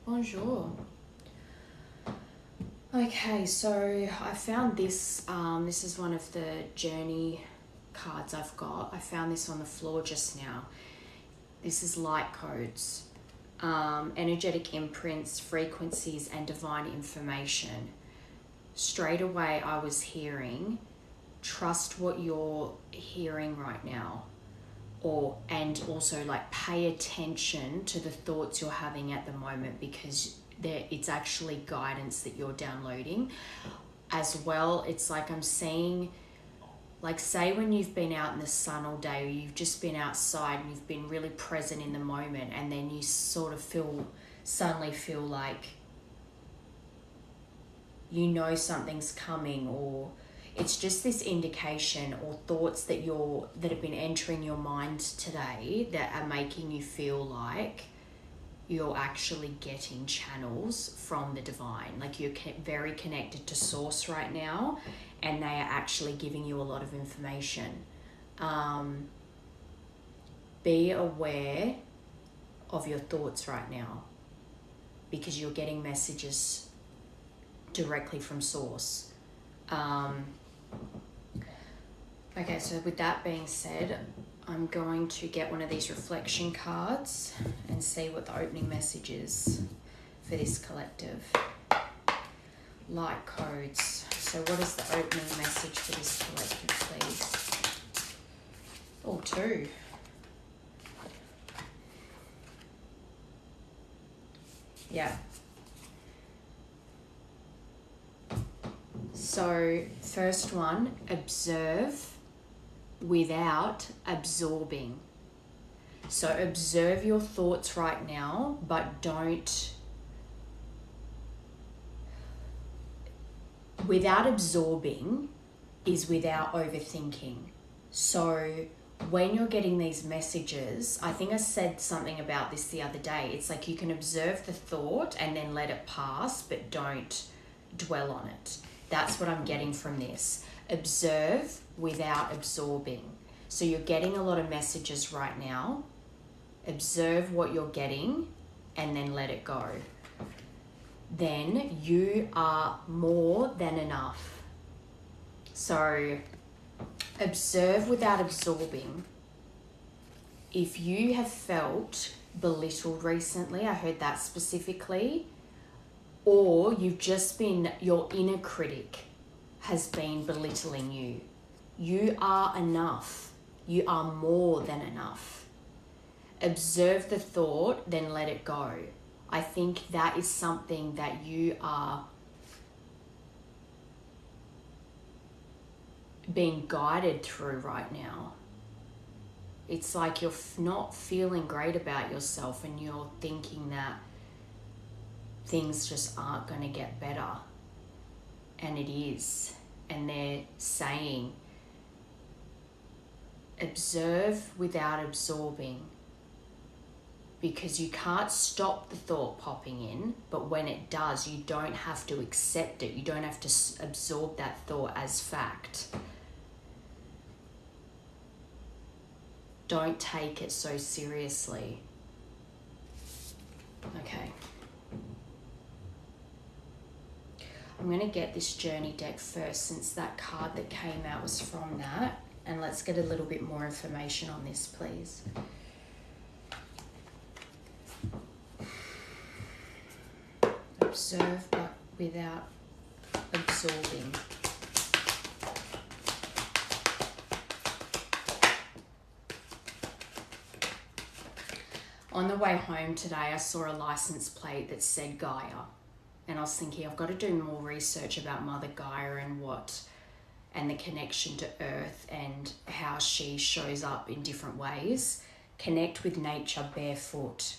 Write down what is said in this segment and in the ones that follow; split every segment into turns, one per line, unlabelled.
Bonjour. Okay, so I found this. This is one of the journey cards I've got. I found this on the floor just now. This is light codes, energetic imprints, frequencies, and divine information. Straight away, I was hearing, trust what you're hearing right now. And also like pay attention to the thoughts you're having at the moment, because it's actually guidance that you're downloading as well. It's like I'm seeing, like, say when you've been out in the sun all day, or you've just been outside and you've been really present in the moment, and then you sort of suddenly feel like you know something's coming, or it's just this indication or thoughts that have been entering your mind today that are making you feel like you're actually getting channels from the divine. Like you're very connected to source right now, and they are actually giving you a lot of information. Be aware of your thoughts right now, because you're getting messages directly from source. Okay, so with that being said, I'm going to get one of these reflection cards and see what the opening message is for this collective. Light codes. So what is the opening message for this collective, please? Oh, two. Yeah. So first one, observe without absorbing. So observe your thoughts right now, but don't, without absorbing is without overthinking. So when you're getting these messages, I think I said something about this the other day. It's like you can observe the thought and then let it pass, but don't dwell on it. That's what I'm getting from this. Observe without absorbing. So you're getting a lot of messages right now. Observe what you're getting and then let it go. Then you are more than enough. So observe without absorbing. If you have felt belittled recently, I heard that specifically, or you've just been, your inner critic has been belittling you. You are enough. You are more than enough. Observe the thought, then let it go. I think that is something that you are being guided through right now. It's like you're not feeling great about yourself, and you're thinking that things just aren't going to get better. And it is. And they're saying, observe without absorbing, because you can't stop the thought popping in, but when it does, you don't have to accept it. You don't have to absorb that thought as fact. Don't take it so seriously. Okay. I'm going to get this journey deck first, since that card that came out was from that. And let's get a little bit more information on this, please. Observe but without absorbing. On the way home today, I saw a license plate that said Gaia. And I was thinking, I've got to do more research about Mother Gaia and the connection to Earth and how she shows up in different ways. Connect with nature barefoot.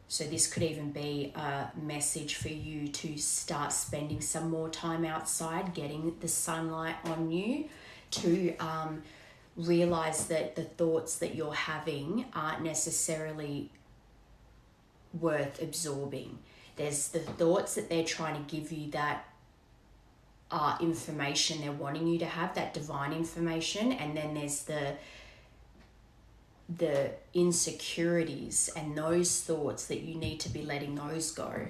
So this could even be a message for you to start spending some more time outside, getting the sunlight on you, to realize that the thoughts that you're having aren't necessarily worth absorbing. There's the thoughts that they're trying to give you that are information they're wanting you to have, that divine information, and then there's the insecurities and those thoughts that you need to be letting those go.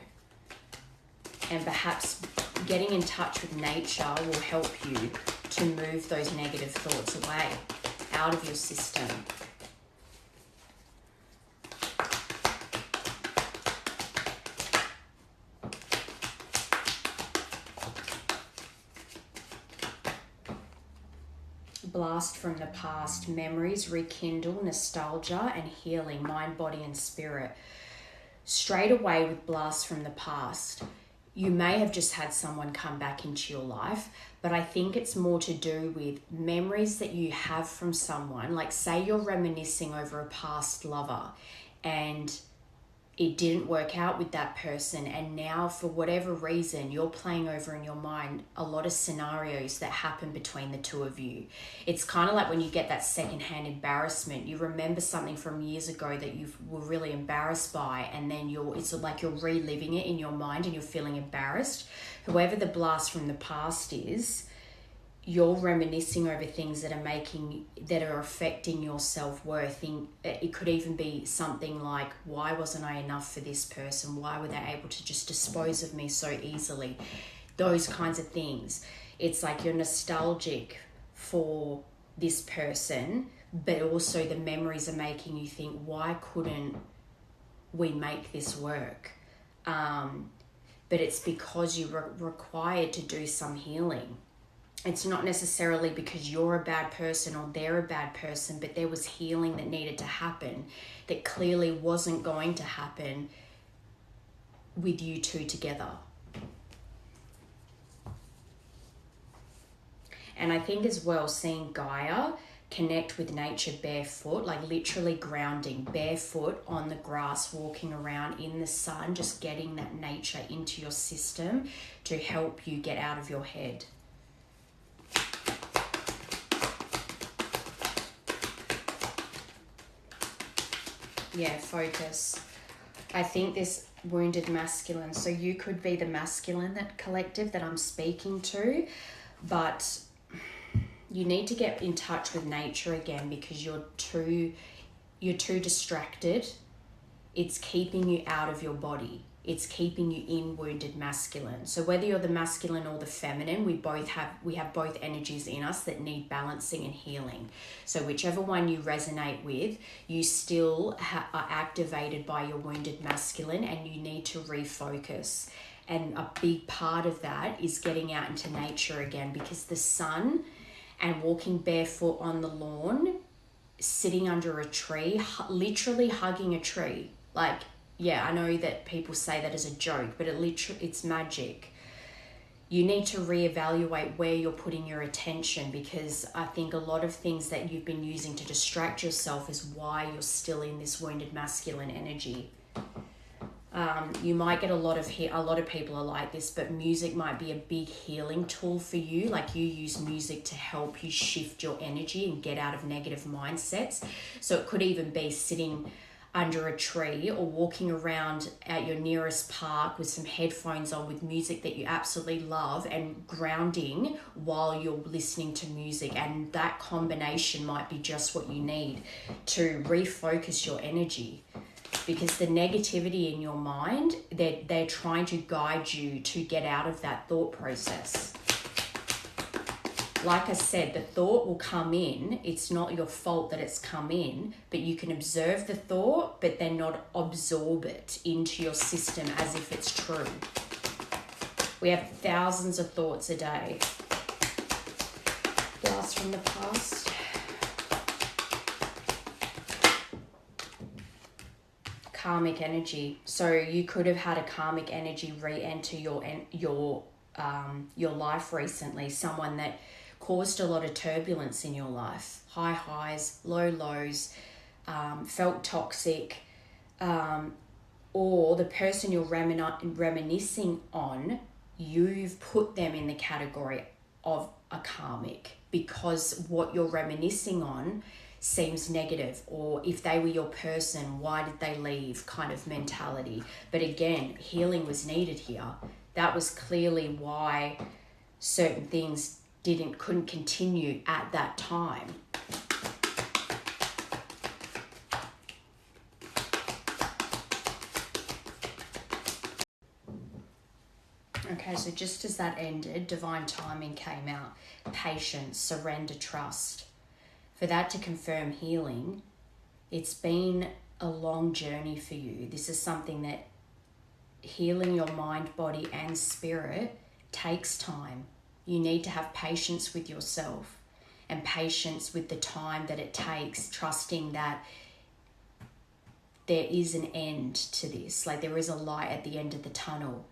And perhaps getting in touch with nature will help you to move those negative thoughts away, out of your system. Blast from the past, memories rekindle, nostalgia and healing, mind, body and spirit. Straight away with blast from the past, you may have just had someone come back into your life, but I think it's more to do with memories that you have from someone. Like say you're reminiscing over a past lover and it didn't work out with that person, and now for whatever reason you're playing over in your mind a lot of scenarios that happen between the two of you. It's kind of like when you get that secondhand embarrassment. You remember something from years ago that you were really embarrassed by, and then it's like you're reliving it in your mind and you're feeling embarrassed. Whoever the blast from the past is, you're reminiscing over things that are affecting your self-worth. It could even be something like, why wasn't I enough for this person? Why were they able to just dispose of me so easily? Those kinds of things. It's like you're nostalgic for this person, but also the memories are making you think, why couldn't we make this work? But it's because you're required to do some healing. It's not necessarily because you're a bad person or they're a bad person, but there was healing that needed to happen that clearly wasn't going to happen with you two together. And I think as well, seeing Gaia connect with nature barefoot, like literally grounding, barefoot on the grass, walking around in the sun, just getting that nature into your system to help you get out of your head. Yeah, focus. I think this wounded masculine, so you could be the masculine, that collective that I'm speaking to, but you need to get in touch with nature again because you're too distracted. It's keeping you out of your body. It's keeping you in wounded masculine. So whether you're the masculine or the feminine, we have both energies in us that need balancing and healing. So whichever one you resonate with, you still are activated by your wounded masculine, and you need to refocus. And a big part of that is getting out into nature again, because the sun and walking barefoot on the lawn, sitting under a tree, literally hugging a tree, like, yeah, I know that people say that as a joke, but it's magic. You need to reevaluate where you're putting your attention, because I think a lot of things that you've been using to distract yourself is why you're still in this wounded masculine energy. You might get a lot of people are like this, but music might be a big healing tool for you. Like you use music to help you shift your energy and get out of negative mindsets. So it could even be sitting under a tree or walking around at your nearest park with some headphones on with music that you absolutely love, and grounding while you're listening to music. And that combination might be just what you need to refocus your energy, because the negativity in your mind, they're trying to guide you to get out of that thought process. Like I said, the thought will come in. It's not your fault that it's come in, but you can observe the thought, but then not absorb it into your system as if it's true. We have thousands of thoughts a day. Blast from the past. Karmic energy. So you could have had a karmic energy re-enter your life recently. Someone that caused a lot of turbulence in your life, high highs, low lows, felt toxic, or the person you're reminiscing on, you've put them in the category of a karmic because what you're reminiscing on seems negative, or if they were your person, why did they leave kind of mentality. But again, healing was needed here. That was clearly why certain things couldn't continue at that time. Okay, so just as that ended, divine timing came out. Patience, surrender, trust. For that to confirm healing, it's been a long journey for you. This is something that healing your mind, body, and spirit takes time. You need to have patience with yourself and patience with the time that it takes, trusting that there is an end to this. Like, there is a light at the end of the tunnel.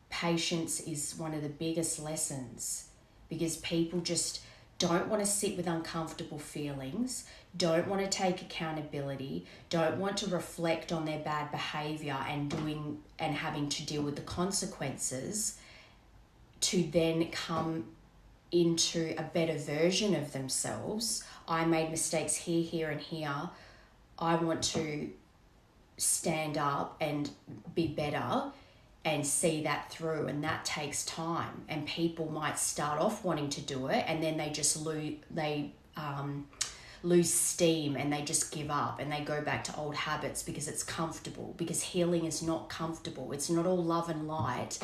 Patience is one of the biggest lessons, because people just don't want to sit with uncomfortable feelings, don't want to take accountability, don't want to reflect on their bad behavior and having to deal with the consequences to then come into a better version of themselves. I made mistakes here, here, and here. I want to stand up and be better and see that through, and that takes time. And people might start off wanting to do it, and then they just lose steam and they just give up and they go back to old habits because it's comfortable. Because healing is not comfortable. It's not all love and light.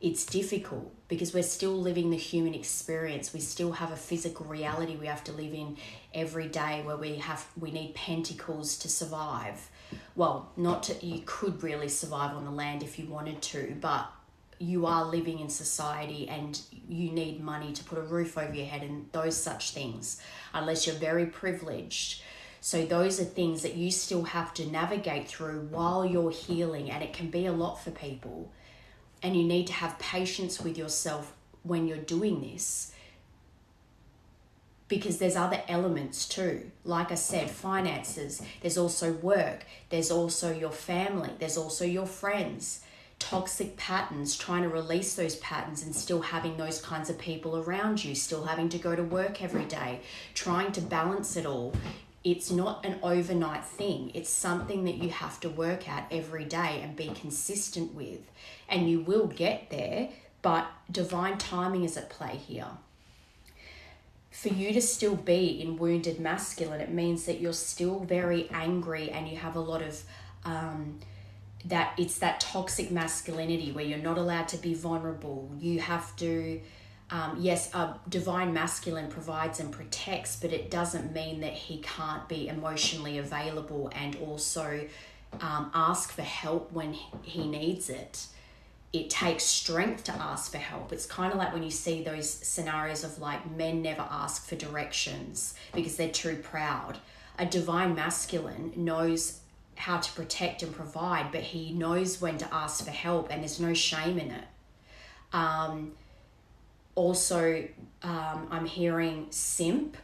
It's difficult because we're still living the human experience. We still have a physical reality we have to live in every day, where we need pentacles to survive. Well, you could really survive on the land if you wanted to, but you are living in society and you need money to put a roof over your head and those such things, unless you're very privileged. So those are things that you still have to navigate through while you're healing, and it can be a lot for people. And you need to have patience with yourself when you're doing this, because there's other elements too. Like I said, finances, there's also work, there's also your family, there's also your friends, toxic patterns, trying to release those patterns and still having those kinds of people around you, still having to go to work every day, trying to balance it all. It's not an overnight thing. It's something that you have to work at every day and be consistent with. And you will get there, but divine timing is at play here. For you to still be in wounded masculine, it means that you're still very angry and you have a lot of that it's that toxic masculinity where you're not allowed to be vulnerable. You have to, yes, a divine masculine provides and protects, but it doesn't mean that he can't be emotionally available and also ask for help when he needs it. It takes strength to ask for help. It's kind of like when you see those scenarios of like men never ask for directions because they're too proud. A divine masculine knows how to protect and provide, but he knows when to ask for help, and there's no shame in it. I'm hearing simp,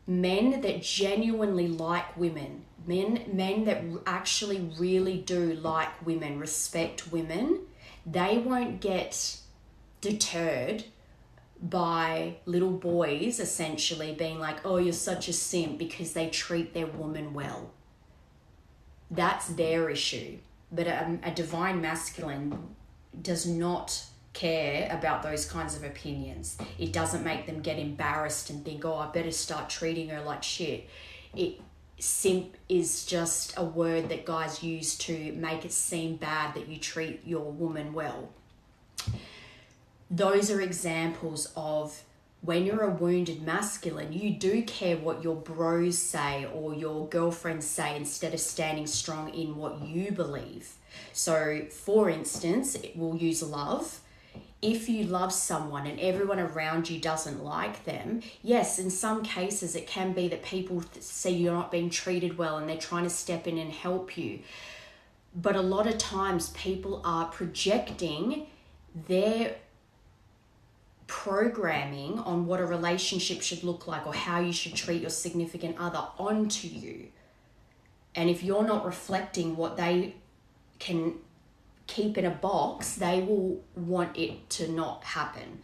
men that genuinely like women, men that actually really do like women, respect women. They won't get deterred by little boys essentially being like, oh, you're such a simp, because they treat their woman well. That's their issue. But a divine masculine does not care about those kinds of opinions. It doesn't make them get embarrassed and think, oh, I better start treating her like shit. Simp is just a word that guys use to make it seem bad that you treat your woman well. Those are examples of when you're a wounded masculine, you do care what your bros say or your girlfriends say instead of standing strong in what you believe. So, for instance, we'll use love. If you love someone and everyone around you doesn't like them, yes, in some cases it can be that people see you're not being treated well and they're trying to step in and help you. But a lot of times people are projecting their programming on what a relationship should look like or how you should treat your significant other onto you. And if you're not reflecting what they can keep in a box, they will want it to not happen.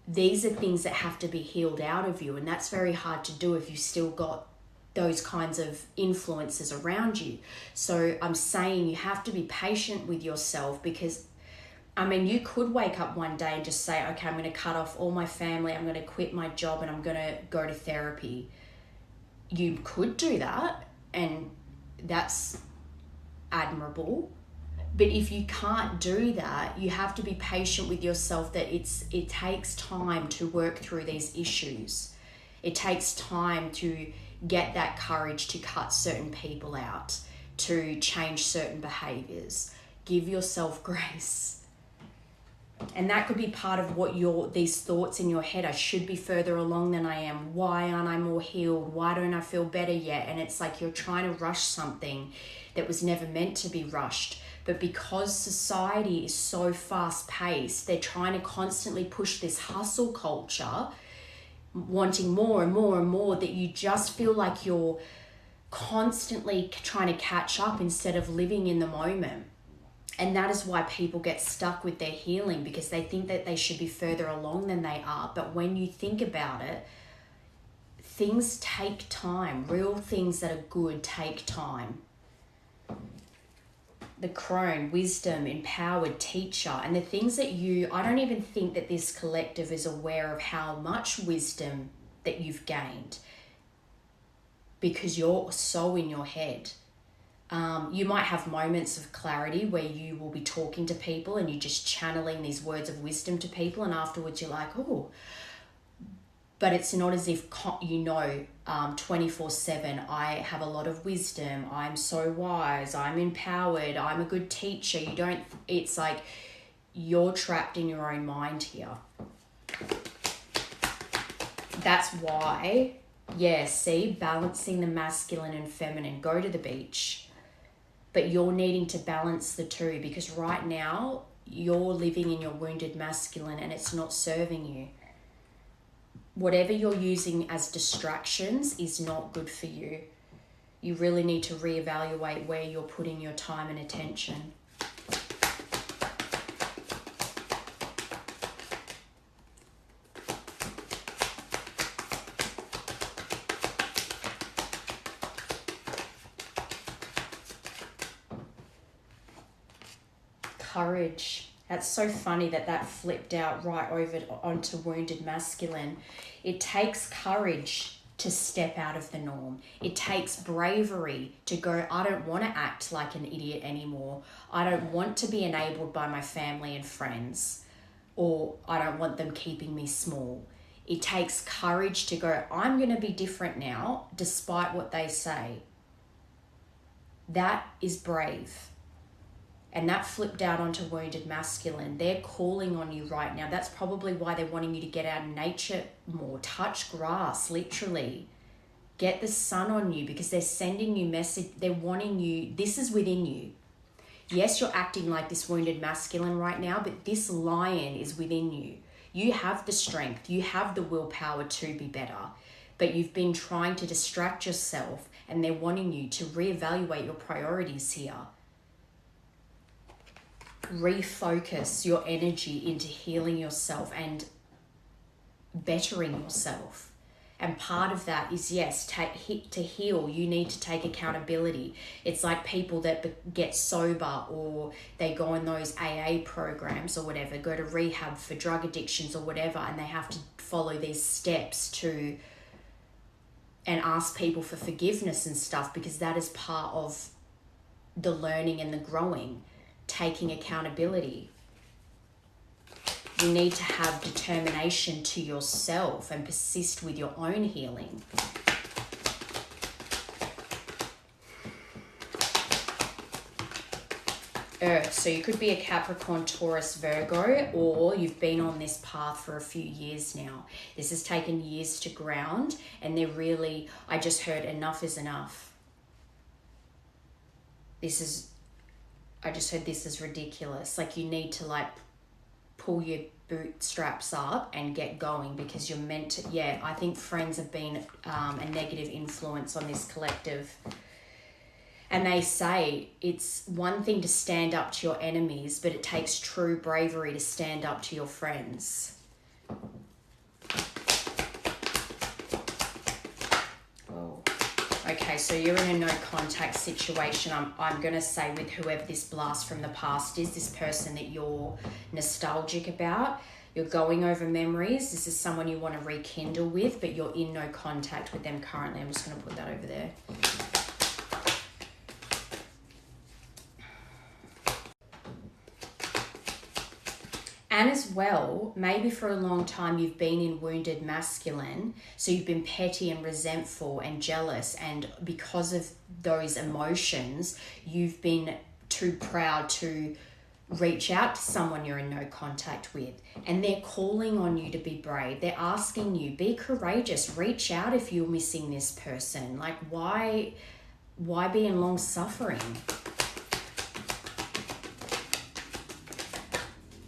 These are things that have to be healed out of you, and that's very hard to do if you still got those kinds of influences around you. So I'm saying you have to be patient with yourself, because I mean, you could wake up one day and just say, okay, I'm going to cut off all my family, I'm going to quit my job, and I'm going to go to therapy. You could do that, and that's admirable. But if you can't do that, you have to be patient with yourself that it takes time to work through these issues. It takes time to get that courage to cut certain people out, to change certain behaviors. Give yourself grace. And that could be part of what these thoughts in your head, I should be further along than I am. Why aren't I more healed? Why don't I feel better yet? And it's like you're trying to rush something that was never meant to be rushed. But because society is so fast paced, they're trying to constantly push this hustle culture, wanting more and more and more, that you just feel like you're constantly trying to catch up instead of living in the moment. And that is why people get stuck with their healing, because they think that they should be further along than they are. But when you think about it, things take time. Real things that are good take time. The crone, wisdom, empowered, teacher, and the things that I don't even think that this collective is aware of how much wisdom that you've gained, because you're so in your head. You might have moments of clarity where you will be talking to people and you're just channeling these words of wisdom to people, and afterwards you're like, oh, but it's not as if 24/7 I have a lot of wisdom, I'm so wise, I'm empowered, I'm a good teacher. It's like you're trapped in your own mind here. That's why, balancing the masculine and feminine. Go to the beach. But you're needing to balance the two, because right now you're living in your wounded masculine and it's not serving you. Whatever you're using as distractions is not good for you. You really need to reevaluate where you're putting your time and attention. Courage. That's so funny that flipped out right over onto wounded masculine. It takes courage to step out of the norm. It takes bravery to go, I don't want to act like an idiot anymore. I don't want to be enabled by my family and friends, or I don't want them keeping me small. It takes courage to go, I'm going to be different now, despite what they say. That is brave. And that flipped out onto wounded masculine. They're calling on you right now. That's probably why they're wanting you to get out in nature more. Touch grass, literally. Get the sun on you, because they're sending you message. They're wanting you. This is within you. Yes, you're acting like this wounded masculine right now, but this lion is within you. You have the strength. You have the willpower to be better. But you've been trying to distract yourself, and they're wanting you to reevaluate your priorities here. Refocus your energy into healing yourself and bettering yourself. And part of that is, to heal, you need to take accountability. It's like people that get sober, or they go on those AA programs or whatever, go to rehab for drug addictions or whatever, and they have to follow these steps and ask people for forgiveness and stuff, because that is part of the learning and the growing. Taking accountability. You need to have determination to yourself and persist with your own healing. Earth. So you could be a Capricorn, Taurus, Virgo, or you've been on this path for a few years now. This has taken years to ground, and I just heard enough is enough. I just heard this is ridiculous. Like, you need to pull your bootstraps up and get going, because you're meant to. I think friends have been a negative influence on this collective. And they say it's one thing to stand up to your enemies, but it takes true bravery to stand up to your friends. Okay, so you're in a no contact situation. I'm going to say, with whoever this blast from the past is, this person that you're nostalgic about, you're going over memories. This is someone you want to rekindle with, but you're in no contact with them currently. I'm just going to put that over there. And as well, maybe for a long time you've been in wounded masculine, so you've been petty and resentful and jealous, and because of those emotions, you've been too proud to reach out to someone you're in no contact with, and they're calling on you to be brave. They're asking you, be courageous, reach out if you're missing this person. Like, why be in long suffering?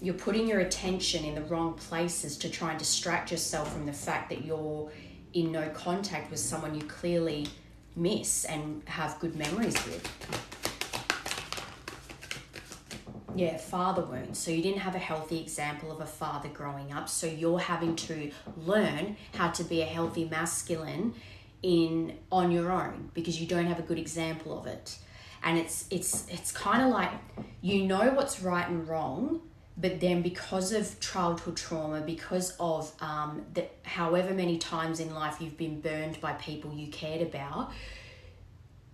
You're putting your attention in the wrong places to try and distract yourself from the fact that you're in no contact with someone you clearly miss and have good memories with. Yeah, father wounds. So you didn't have a healthy example of a father growing up. So you're having to learn how to be a healthy masculine on your own because you don't have a good example of it. And it's kind of like, you know what's right and wrong, but then because of childhood trauma, because of however many times in life you've been burned by people you cared about,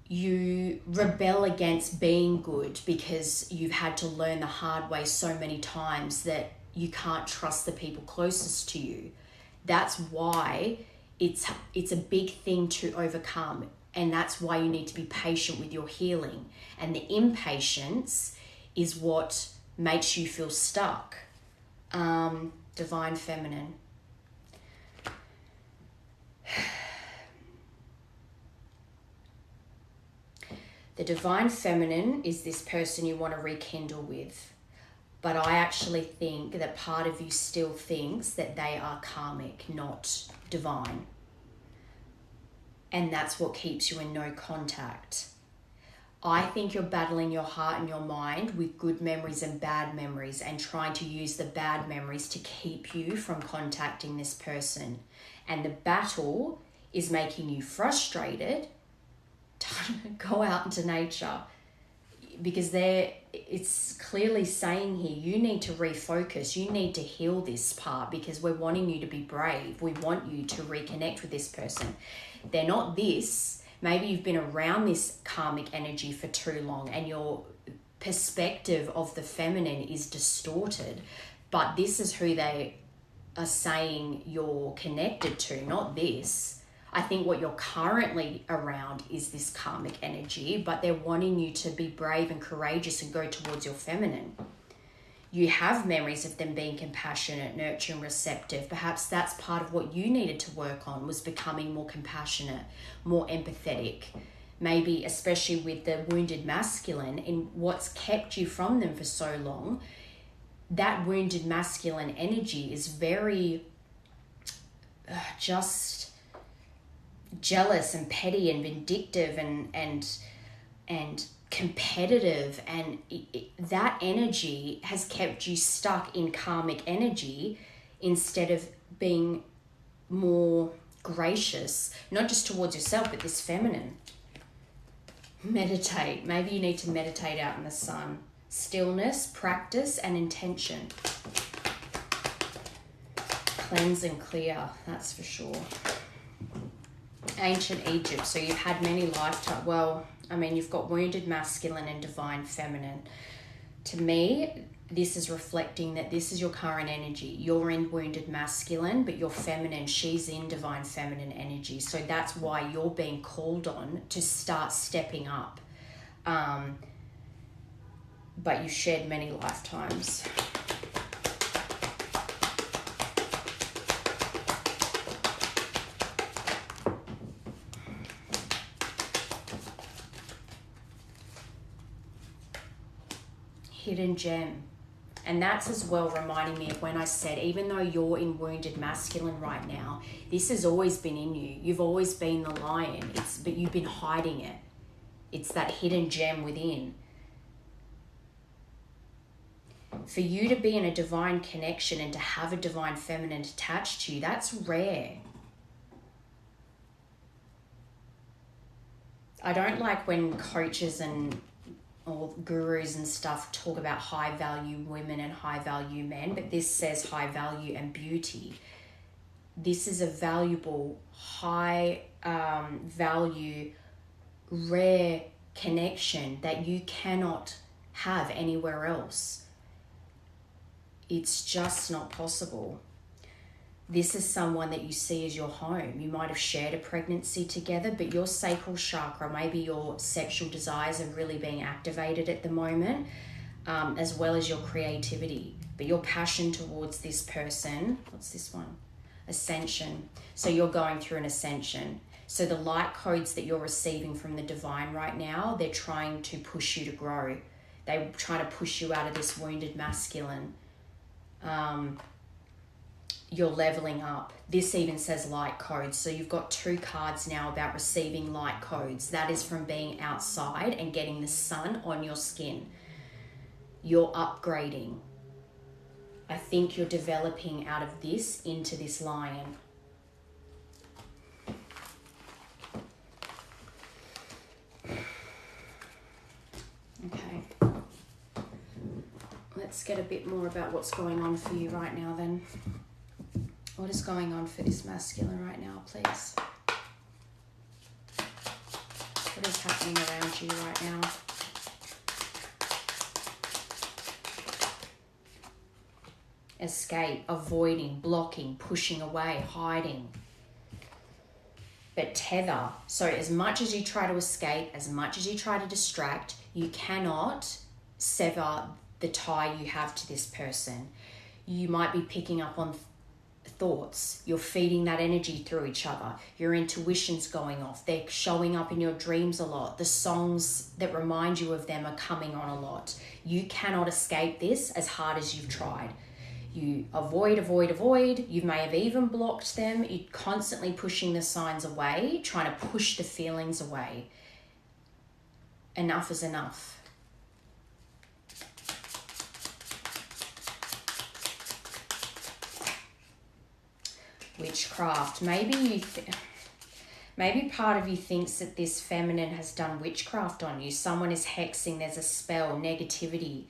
you rebel against being good because you've had to learn the hard way so many times that you can't trust the people closest to you. That's why it's a big thing to overcome, and that's why you need to be patient with your healing. And the impatience is what makes you feel stuck. Divine Feminine. The Divine Feminine is this person you want to rekindle with. But I actually think that part of you still thinks that they are karmic, not divine. And that's what keeps you in no contact. I think you're battling your heart and your mind with good memories and bad memories, and trying to use the bad memories to keep you from contacting this person. And the battle is making you frustrated. Go out into nature, because it's clearly saying here you need to refocus, you need to heal this part, because we're wanting you to be brave. We want you to reconnect with this person. They're not this. Maybe you've been around this karmic energy for too long and your perspective of the feminine is distorted, but this is who they are saying you're connected to, not this. I think what you're currently around is this karmic energy, but they're wanting you to be brave and courageous and go towards your feminine. You have memories of them being compassionate, nurturing, receptive. Perhaps that's part of what you needed to work on, was becoming more compassionate, more empathetic. Maybe especially with the wounded masculine, in what's kept you from them for so long. That wounded masculine energy is very just jealous and petty and vindictive and competitive, and that energy has kept you stuck in karmic energy instead of being more gracious, not just towards yourself but this feminine. Meditate. Maybe you need to meditate out in the sun. Stillness, practice, and intention. Cleanse and clear, that's for sure. Ancient Egypt. So you've had many lifetimes. Well, I mean, you've got wounded masculine and divine feminine. To me, this is reflecting that this is your current energy. You're in wounded masculine, but you're feminine. She's in divine feminine energy. So that's why you're being called on to start stepping up. But you shared many lifetimes. Hidden gem. And that's as well reminding me of when I said, even though you're in wounded masculine right now, this has always been in you. You've always been the lion, but you've been hiding it. It's that hidden gem within. For you to be in a divine connection and to have a divine feminine attached to you, that's rare. I don't like when coaches or gurus and stuff talk about high value women and high value men, but this says high value and beauty. This is a valuable, high value, rare connection that you cannot have anywhere else. It's just not possible. This is someone that you see as your home. You might have shared a pregnancy together, but your sacral chakra, maybe your sexual desires are really being activated at the moment, as well as your creativity. But your passion towards this person, what's this one? Ascension. So you're going through an ascension. So the light codes that you're receiving from the divine right now, they're trying to push you to grow. They're trying to push you out of this wounded masculine. You're leveling up. This even says light codes. So you've got 2 cards now about receiving light codes. That is from being outside and getting the sun on your skin. You're upgrading. I think you're developing out of this into this lion. Okay. Let's get a bit more about what's going on for you right now then. What is going on for this masculine right now, please? What is happening around you right now? Escape, avoiding, blocking, pushing away, hiding. But tether. So as much as you try to escape, as much as you try to distract, you cannot sever the tie you have to this person. You might be picking up on thoughts. You're feeding that energy through each other. Your intuition's going off. They're showing up in your dreams a lot. The songs that remind you of them are coming on a lot. You cannot escape this as hard as you've tried. You avoid. You may have even blocked them. You're constantly pushing the signs away, trying to push the feelings away. Enough is enough. Witchcraft. Maybe part of you thinks that this feminine has done witchcraft on you. Someone is hexing. There's a spell, negativity.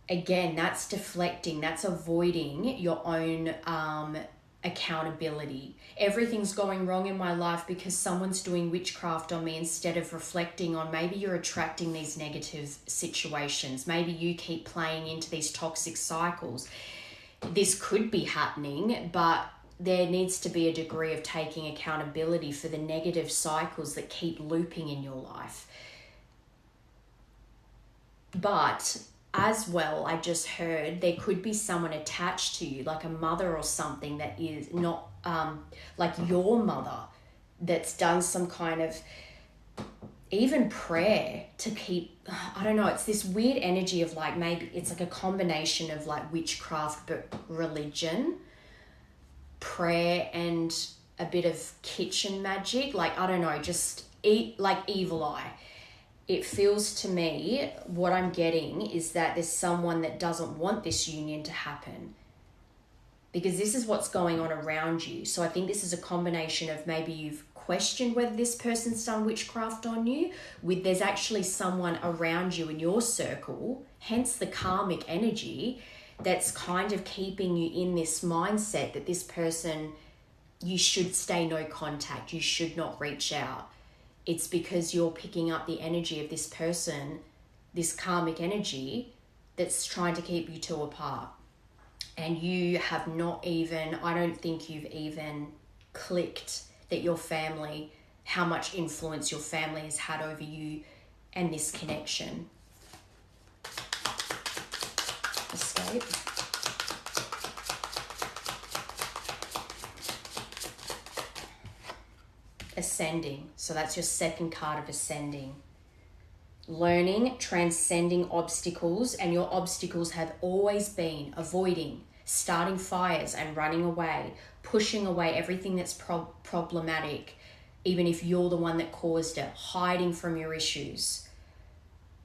Again, that's deflecting, that's avoiding your own accountability. Everything's going wrong in my life because someone's doing witchcraft on me, instead of reflecting on maybe you're attracting these negative situations. Maybe you keep playing into these toxic cycles. This could be happening, but there needs to be a degree of taking accountability for the negative cycles that keep looping in your life. But as well, I just heard there could be someone attached to you, like a mother or something that is not like your mother, that's done some kind of even prayer to keep, I don't know, it's this weird energy of like, maybe it's like a combination of like witchcraft but religion, prayer, and a bit of kitchen magic. Like, I don't know, just like evil eye. It feels to me, what I'm getting is that there's someone that doesn't want this union to happen, because this is what's going on around you. So I think this is a combination of maybe you've questioned whether this person's done witchcraft on you, with there's actually someone around you in your circle, hence the karmic energy, that's kind of keeping you in this mindset that this person, you should stay no contact, you should not reach out. It's because you're picking up the energy of this person, this karmic energy that's trying to keep you two apart. And you have not even, I don't think you've even clicked that your family, how much influence your family has had over you and this connection. Escape. Ascending. So that's your second card of ascending. Learning, transcending obstacles, and your obstacles have always been avoiding, starting fires and running away, pushing away everything that's problematic, even if you're the one that caused it, hiding from your issues.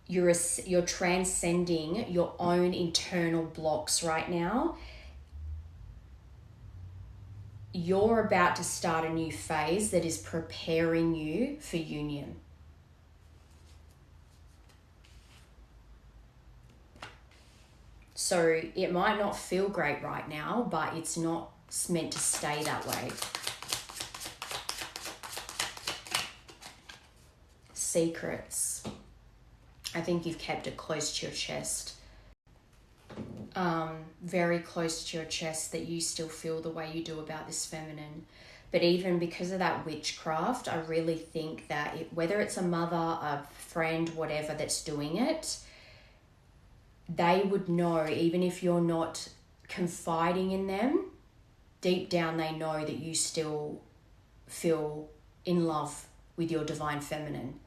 You're transcending your own internal blocks right now. You're about to start a new phase that is preparing you for union. So it might not feel great right now, but it's not meant to stay that way. Secrets. I think you've kept it close to your chest. very close to your chest that you still feel the way you do about this feminine. But even because of that witchcraft, I really think that whether it's a mother, a friend, whatever that's doing it, they would know, even if you're not confiding in them, deep down they know that you still feel in love with your divine feminine.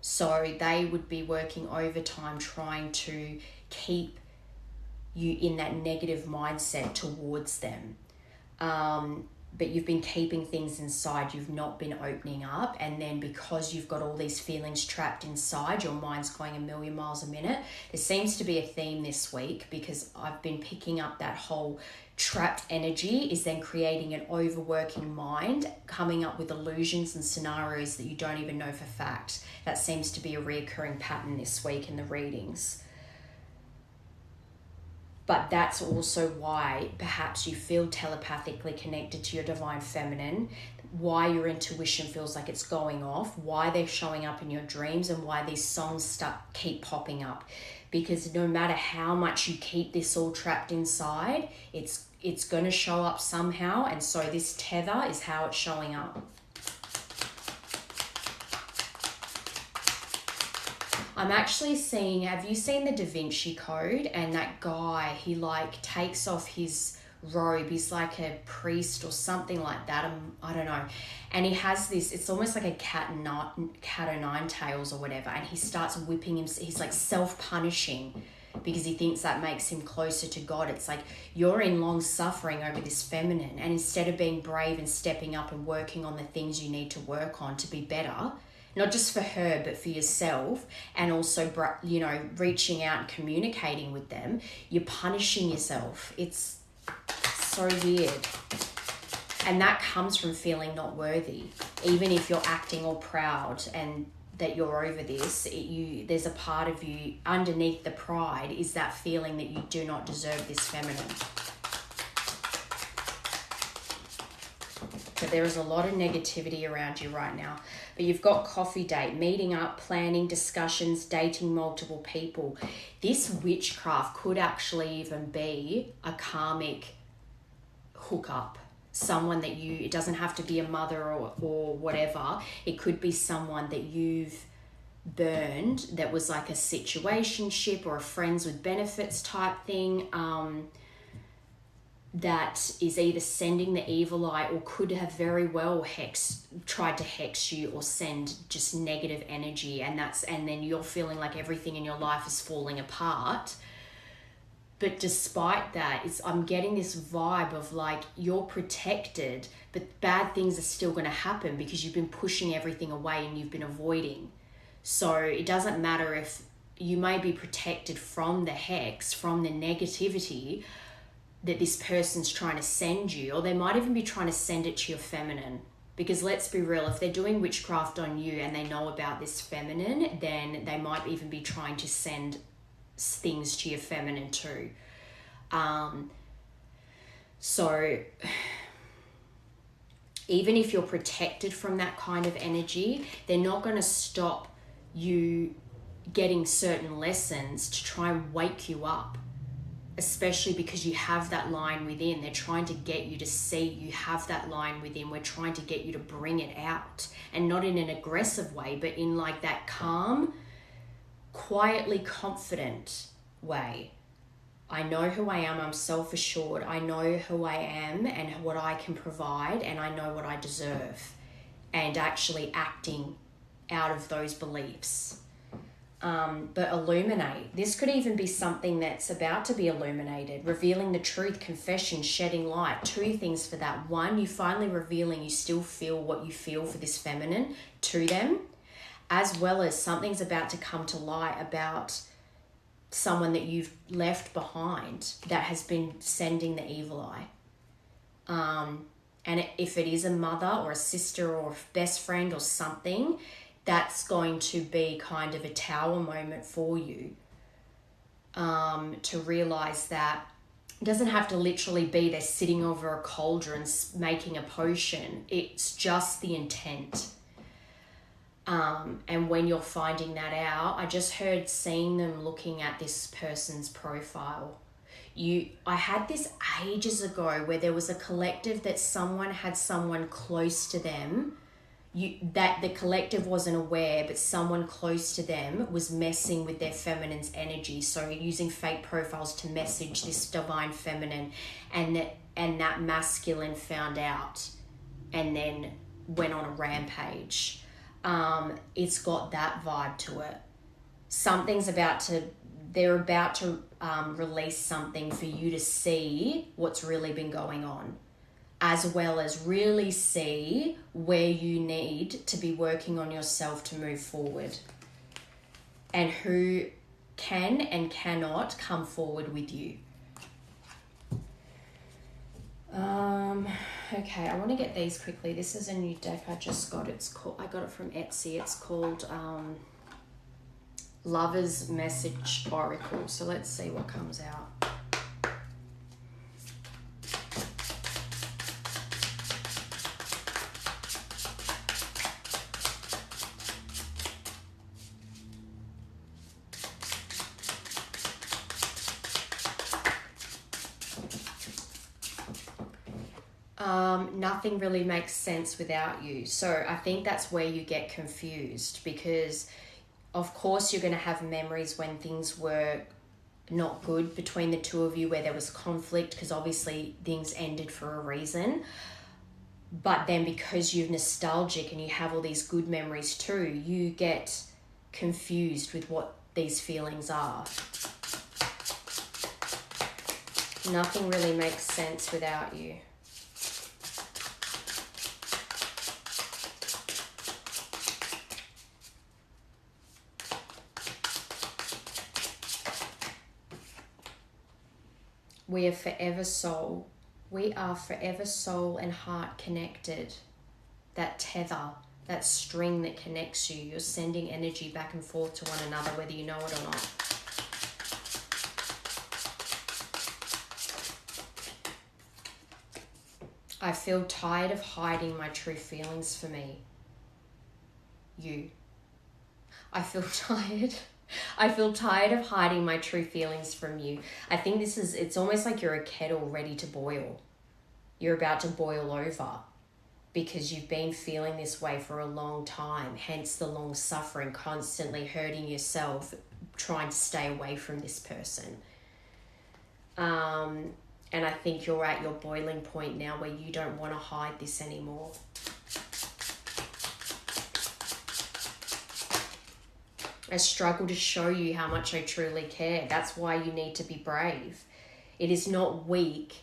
So they would be working overtime trying to keep you in that negative mindset towards them. But you've been keeping things inside, you've not been opening up, and then because you've got all these feelings trapped inside, your mind's going a million miles a minute. There seems to be a theme this week, because I've been picking up that whole trapped energy is then creating an overworking mind, coming up with illusions and scenarios that you don't even know for fact. That seems to be a reoccurring pattern this week in the readings. But that's also why perhaps you feel telepathically connected to your divine feminine, why your intuition feels like it's going off, why they're showing up in your dreams, and why these songs keep popping up. Because no matter how much you keep this all trapped inside, it's going to show up somehow. And so this tether is how it's showing up. I'm actually seeing, have you seen the Da Vinci Code? And that guy, he like takes off his robe. He's like a priest or something like that. I don't know. And he has this, it's almost like a cat o' nine tails or whatever. And he starts whipping him. He's like self-punishing because he thinks that makes him closer to God. It's like you're in long suffering over this feminine. And instead of being brave and stepping up and working on the things you need to work on to be better, not just for her, but for yourself, and also, you know, reaching out and communicating with them, you're punishing yourself. It's so weird. And that comes from feeling not worthy. Even if you're acting all proud and that you're over this, there's a part of you underneath the pride is that feeling that you do not deserve this feminine. But there is a lot of negativity around you right now. But you've got coffee date, meeting up, planning, discussions, dating multiple people. This witchcraft could actually even be a karmic hookup. Someone that it doesn't have to be a mother or whatever. It could be someone that you've burned that was like a situationship or a friends with benefits type thing. That is either sending the evil eye or could have very well tried to hex you or send just negative energy, and then you're feeling like everything in your life is falling apart. But despite that, I'm getting this vibe of like you're protected, but bad things are still going to happen because you've been pushing everything away and you've been avoiding. So it doesn't matter if you may be protected from the hex, from the negativity that this person's trying to send you, or they might even be trying to send it to your feminine. Because let's be real, if they're doing witchcraft on you and they know about this feminine, then they might even be trying to send things to your feminine too. So even if you're protected from that kind of energy, they're not going to stop you getting certain lessons to try and wake you up. Especially because you have that line within. They're trying to get you to see you have that line within. We're trying to get you to bring it out. And not in an aggressive way, but in like that calm, quietly confident way. I know who I am. I'm self-assured. I know who I am and what I can provide. And I know what I deserve. And actually acting out of those beliefs. But illuminate. This could even be something that's about to be illuminated. Revealing the truth, confession, shedding light. Two things for that. One, you finally revealing you still feel what you feel for this feminine to them, as well as something's about to come to light about someone that you've left behind that has been sending the evil eye. And if it is a mother or a sister or a best friend or something, that's going to be kind of a tower moment for you, to realize that it doesn't have to literally be they're sitting over a cauldron making a potion. It's just the intent. And when you're finding that out, I just heard seeing them looking at this person's profile. I had this ages ago where there was a collective that someone had someone close to them, that the collective wasn't aware, but someone close to them was messing with their feminine's energy, so using fake profiles to message this divine feminine, and that masculine found out and then went on a rampage. It's got that vibe to it. They're about to release something for you to see what's really been going on, as well as really see where you need to be working on yourself to move forward, and who can and cannot come forward with you. Okay, I want to get these quickly. This is a new deck I just got. I got it from Etsy. It's called Lover's Message Oracle. So let's see what comes out. Nothing really makes sense without you. So I think that's where you get confused, because of course you're going to have memories when things were not good between the two of you, where there was conflict, because obviously things ended for a reason. But then because you're nostalgic and you have all these good memories too, you get confused with what these feelings are. Nothing really makes sense without you. We are forever soul and heart connected. That tether, that string that connects you. You're sending energy back and forth to one another, whether you know it or not. I feel tired of hiding my true feelings for me. You. I feel tired. I feel tired of hiding my true feelings from you. I think it's almost like you're a kettle ready to boil. You're about to boil over because you've been feeling this way for a long time, hence the long suffering, constantly hurting yourself, trying to stay away from this person. And I think you're at your boiling point now where you don't want to hide this anymore. I struggle to show you how much I truly care. That's why you need to be brave. It is not weak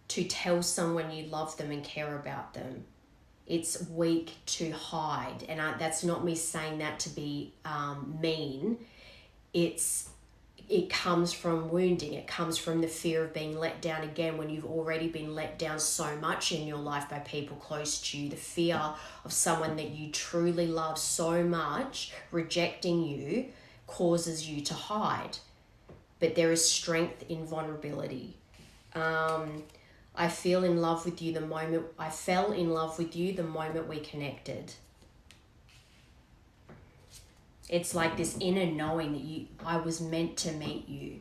to tell someone you love them and care about them. It's weak to hide. And that's not me saying that to be mean. It comes from wounding. It comes from the fear of being let down again when you've already been let down so much in your life by people close to you. The fear of someone that you truly love so much rejecting you causes you to hide. But there is strength in vulnerability. I fell in love with you the moment we connected. It's like this inner knowing that I was meant to meet you.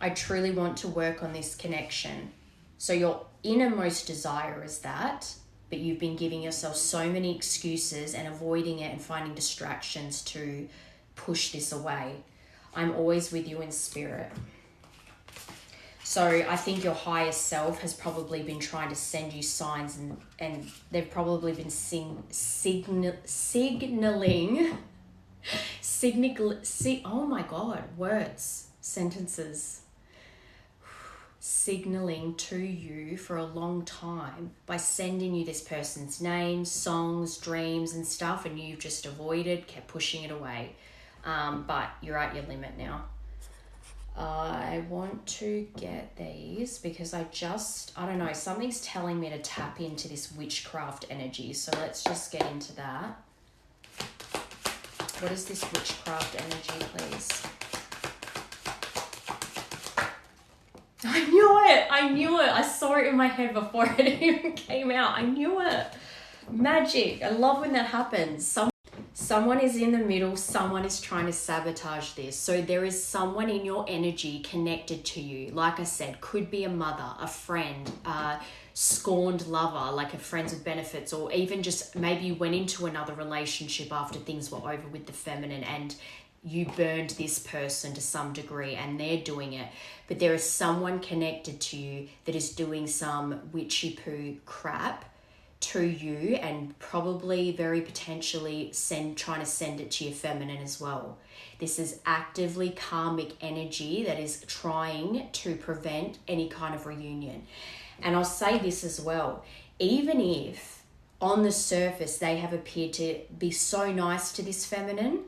I truly want to work on this connection. So your innermost desire is that, but you've been giving yourself so many excuses and avoiding it and finding distractions to push this away. I'm always with you in spirit. So I think your higher self has probably been trying to send you signs, and they've probably been signaling, oh my God, words, sentences, signaling to you for a long time by sending you this person's name, songs, dreams and stuff, and you've just avoided, kept pushing it away. But you're at your limit now. I want to get these because I don't know, something's telling me to tap into this witchcraft energy. So let's just get into that. What is this witchcraft energy, please? I knew it. I saw it in my head before it even came out. I knew it. Magic. I love when that happens. Someone is in the middle. Someone is trying to sabotage this. So there is someone in your energy connected to you. Like I said, could be a mother, a friend, a scorned lover, like a friends with benefits, or even just maybe you went into another relationship after things were over with the feminine and you burned this person to some degree and they're doing it. But there is someone connected to you that is doing some witchy poo crap to you, and probably very potentially trying to send it to your feminine as well. This is actively karmic energy that is trying to prevent any kind of reunion. And I'll say this as well, even if on the surface they have appeared to be so nice to this feminine,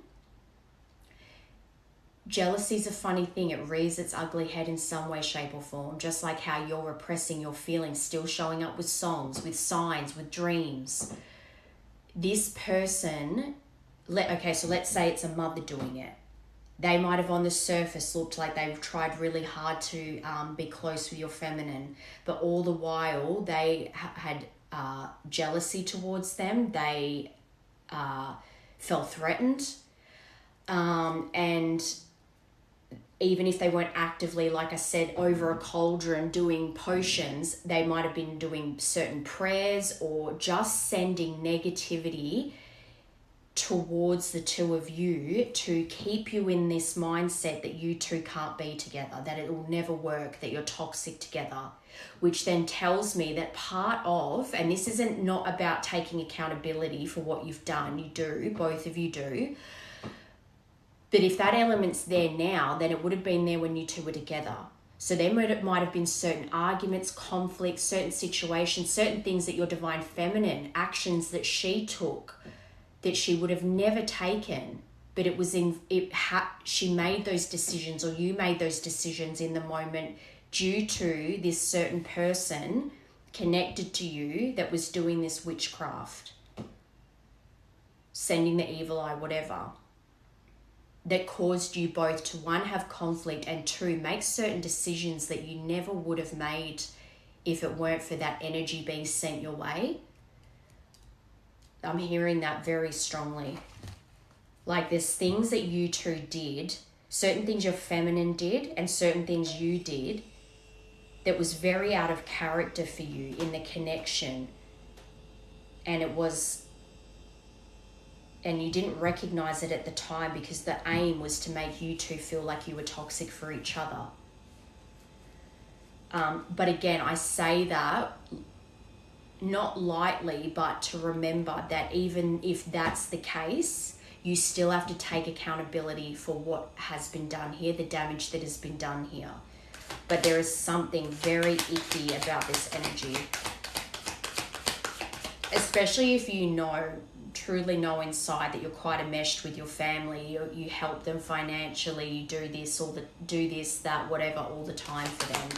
jealousy is a funny thing. It rears its ugly head in some way, shape or form, just like how you're repressing your feelings, still showing up with songs, with signs, with dreams. This person, so let's say it's a mother doing it. They might have on the surface looked like they've tried really hard to be close with your feminine, but all the while they had jealousy towards them. They felt threatened, and even if they weren't actively, like I said, over a cauldron doing potions, they might have been doing certain prayers or just sending negativity towards the two of you to keep you in this mindset that you two can't be together, that it will never work, that you're toxic together, which then tells me that part of, and this isn't not about taking accountability for what you've done, you do, both of you do, but if that element's there now, then it would have been there when you two were together. So there might have been certain arguments, conflicts, certain situations, certain things that your divine feminine, actions that she took, that she would have never taken, but she made those decisions, or you made those decisions in the moment due to this certain person connected to you that was doing this witchcraft, sending the evil eye, whatever, that caused you both to, one, have conflict, and two, make certain decisions that you never would have made if it weren't for that energy being sent your way. I'm hearing that very strongly. Like there's things that you two did, certain things your feminine did and certain things you did that was very out of character for you in the connection. And you didn't recognize it at the time because the aim was to make you two feel like you were toxic for each other. But again, I say that not lightly, but to remember that even if that's the case, you still have to take accountability for what has been done here, the damage that has been done here. But there is something very icky about this energy, especially if you truly know inside that you're quite enmeshed with your family. You help them financially, you do this, that, whatever, all the time for them.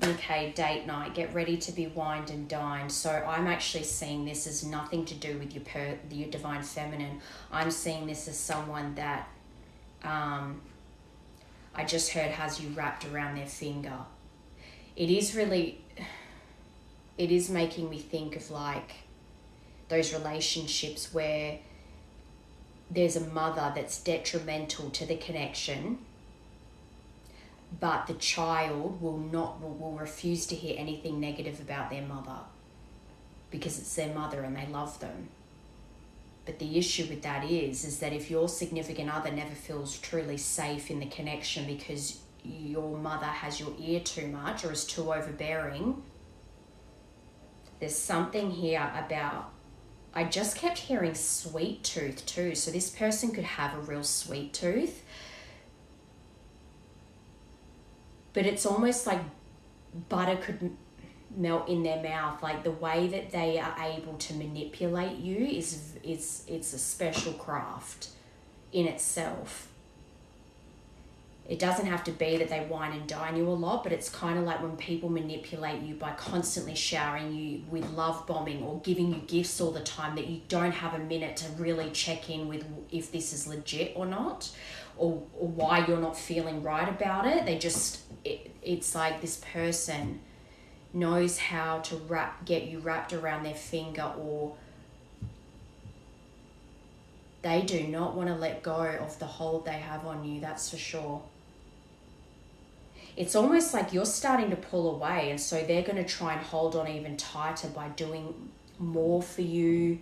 Okay, date night, get ready to be wined and dined. So I'm actually seeing this as nothing to do with your divine feminine. I'm seeing this as someone that I just heard has you wrapped around their finger. It is making me think of like those relationships where there's a mother that's detrimental to the connection, but the child will refuse to hear anything negative about their mother because it's their mother and they love them. But the issue with that is that if your significant other never feels truly safe in the connection because your mother has your ear too much or is too overbearing, there's something here about, I just kept hearing sweet tooth too. So this person could have a real sweet tooth, but it's almost like butter could melt in their mouth. Like the way that they are able to manipulate you it's a special craft in itself. It doesn't have to be that they wine and dine you a lot, but it's kind of like when people manipulate you by constantly showering you with love bombing or giving you gifts all the time, that you don't have a minute to really check in with if this is legit or not, or why you're not feeling right about it. It's like this person knows how to get you wrapped around their finger, or they do not want to let go of the hold they have on you, that's for sure. It's almost like you're starting to pull away, and so they're going to try and hold on even tighter by doing more for you.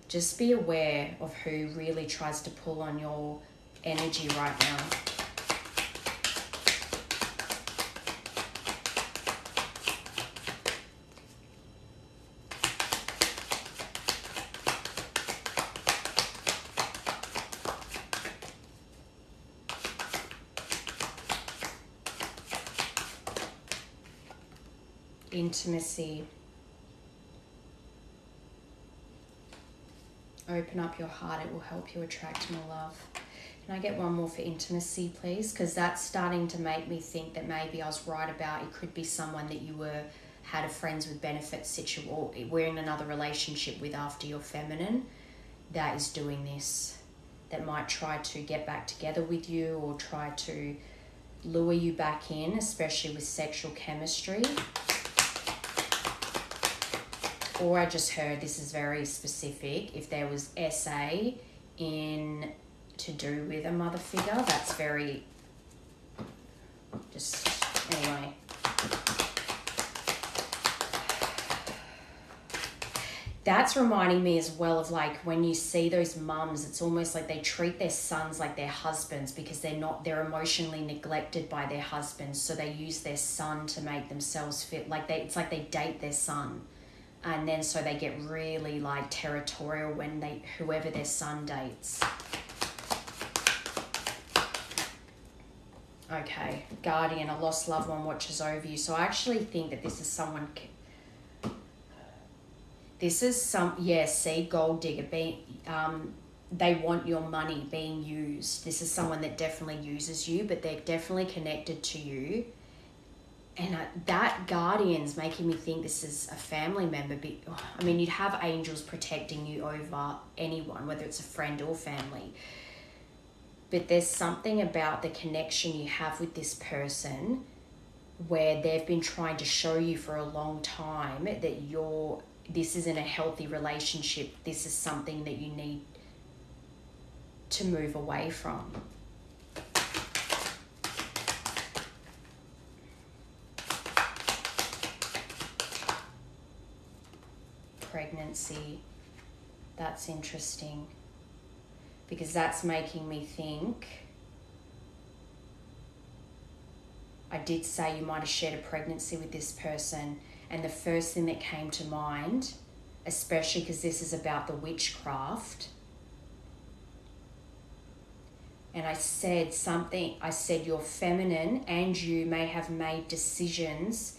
Just be aware of who really tries to pull on your energy right now. Intimacy. Open up your heart, it will help you attract more love. Can I get one more for intimacy, please? Because that's starting to make me think that maybe I was right about it could be someone that you had a friends with benefits situation, or we're in another relationship with after your feminine that is doing this, that might try to get back together with you or try to lure you back in, especially with sexual chemistry. Or I just heard, this is very specific, if there was SA in to do with a mother figure, that's very, just, anyway. That's reminding me as well of like when you see those mums, it's almost like they treat their sons like their husbands because they're emotionally neglected by their husbands. So they use their son to make themselves fit, it's like they date their son. And then so they get really like territorial when whoever their son dates. Okay, guardian, a lost loved one watches over you. So I actually think that this is someone, see, gold digger, they want your money being used. This is someone that definitely uses you, but they're definitely connected to you. And that guardian's making me think this is a family member. I mean, you'd have angels protecting you over anyone, whether it's a friend or family. But there's something about the connection you have with this person where they've been trying to show you for a long time that this isn't a healthy relationship. This is something that you need to move away from. Pregnancy, that's interesting because that's making me think, I did say you might have shared a pregnancy with this person, and the first thing that came to mind, especially because this is about the witchcraft, and I said you're feminine and you may have made decisions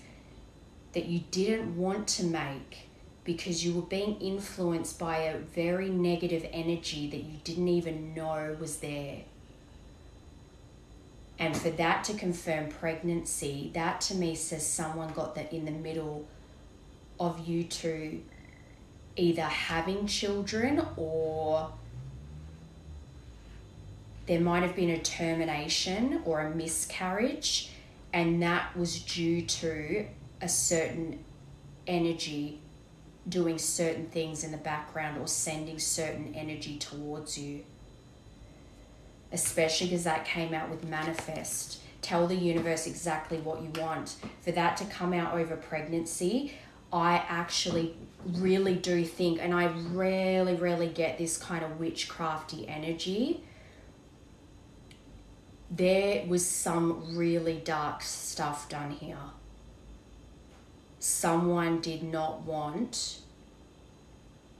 that you didn't want to make because you were being influenced by a very negative energy that you didn't even know was there. And for that to confirm pregnancy, that to me says someone got that in the middle of you two either having children, or there might have been a termination or a miscarriage, and that was due to a certain energy doing certain things in the background or sending certain energy towards you. Especially because that came out with manifest. Tell the universe exactly what you want. For that to come out over pregnancy, I actually really do think, and I rarely get this kind of witchcrafty energy, there was some really dark stuff done here. Someone did not want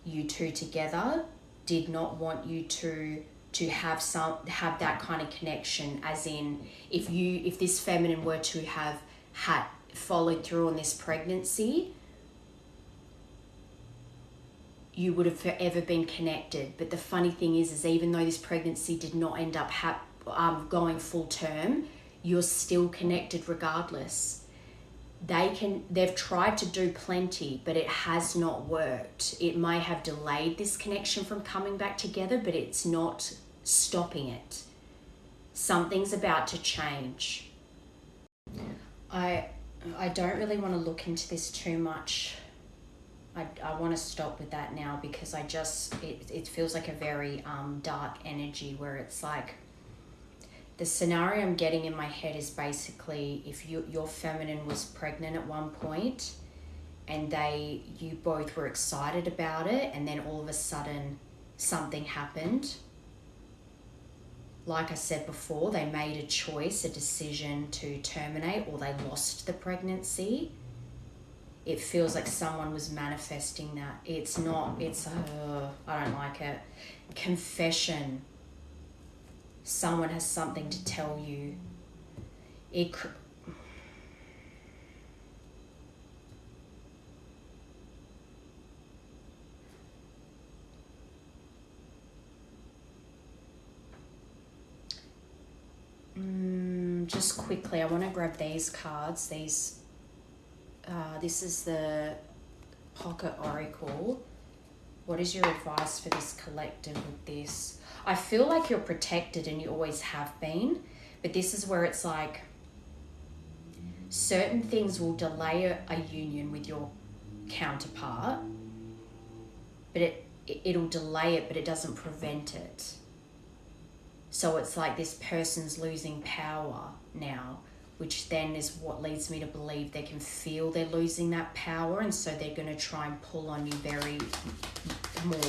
you two together, did not want you to have that kind of connection, as in if this feminine were to have followed through on this pregnancy, you would have forever been connected. But the funny thing is even though this pregnancy did not end up going full term, you're still connected regardless. They've tried to do plenty, but it has not worked. It may have delayed this connection from coming back together, but it's not stopping it. Something's about to change. I don't really want to look into this too much. I want to stop with that now because it feels like a very dark energy where it's like the scenario I'm getting in my head is basically if your feminine was pregnant at one point and you both were excited about it, and then all of a sudden something happened. Like I said before, they made a choice, a decision to terminate, or they lost the pregnancy. It feels like someone was manifesting that. It's not, I don't like it. Confession. Someone has something to tell you. Just quickly, I want to grab these cards. This is the Pocket Oracle. What is your advice for this collective with this? I feel like you're protected and you always have been, but this is where it's like certain things will delay a union with your counterpart, but it'll delay it, but it doesn't prevent it. So it's like this person's losing power now, which then is what leads me to believe they can feel they're losing that power, and so they're going to try and pull on you very more.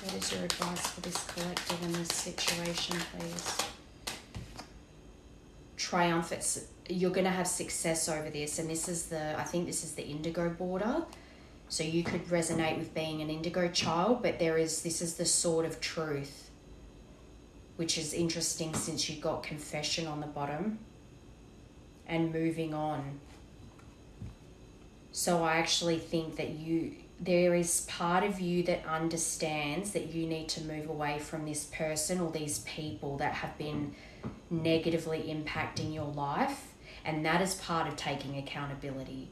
What is your advice for this collective in this situation, please? Triumphant. You're going to have success over this, and I think this is the indigo border. So you could resonate with being an indigo child, but this is the sword of truth, which is interesting since you got confession on the bottom and moving on. So I actually think that there is part of you that understands that you need to move away from this person or these people that have been negatively impacting your life, and that is part of taking accountability.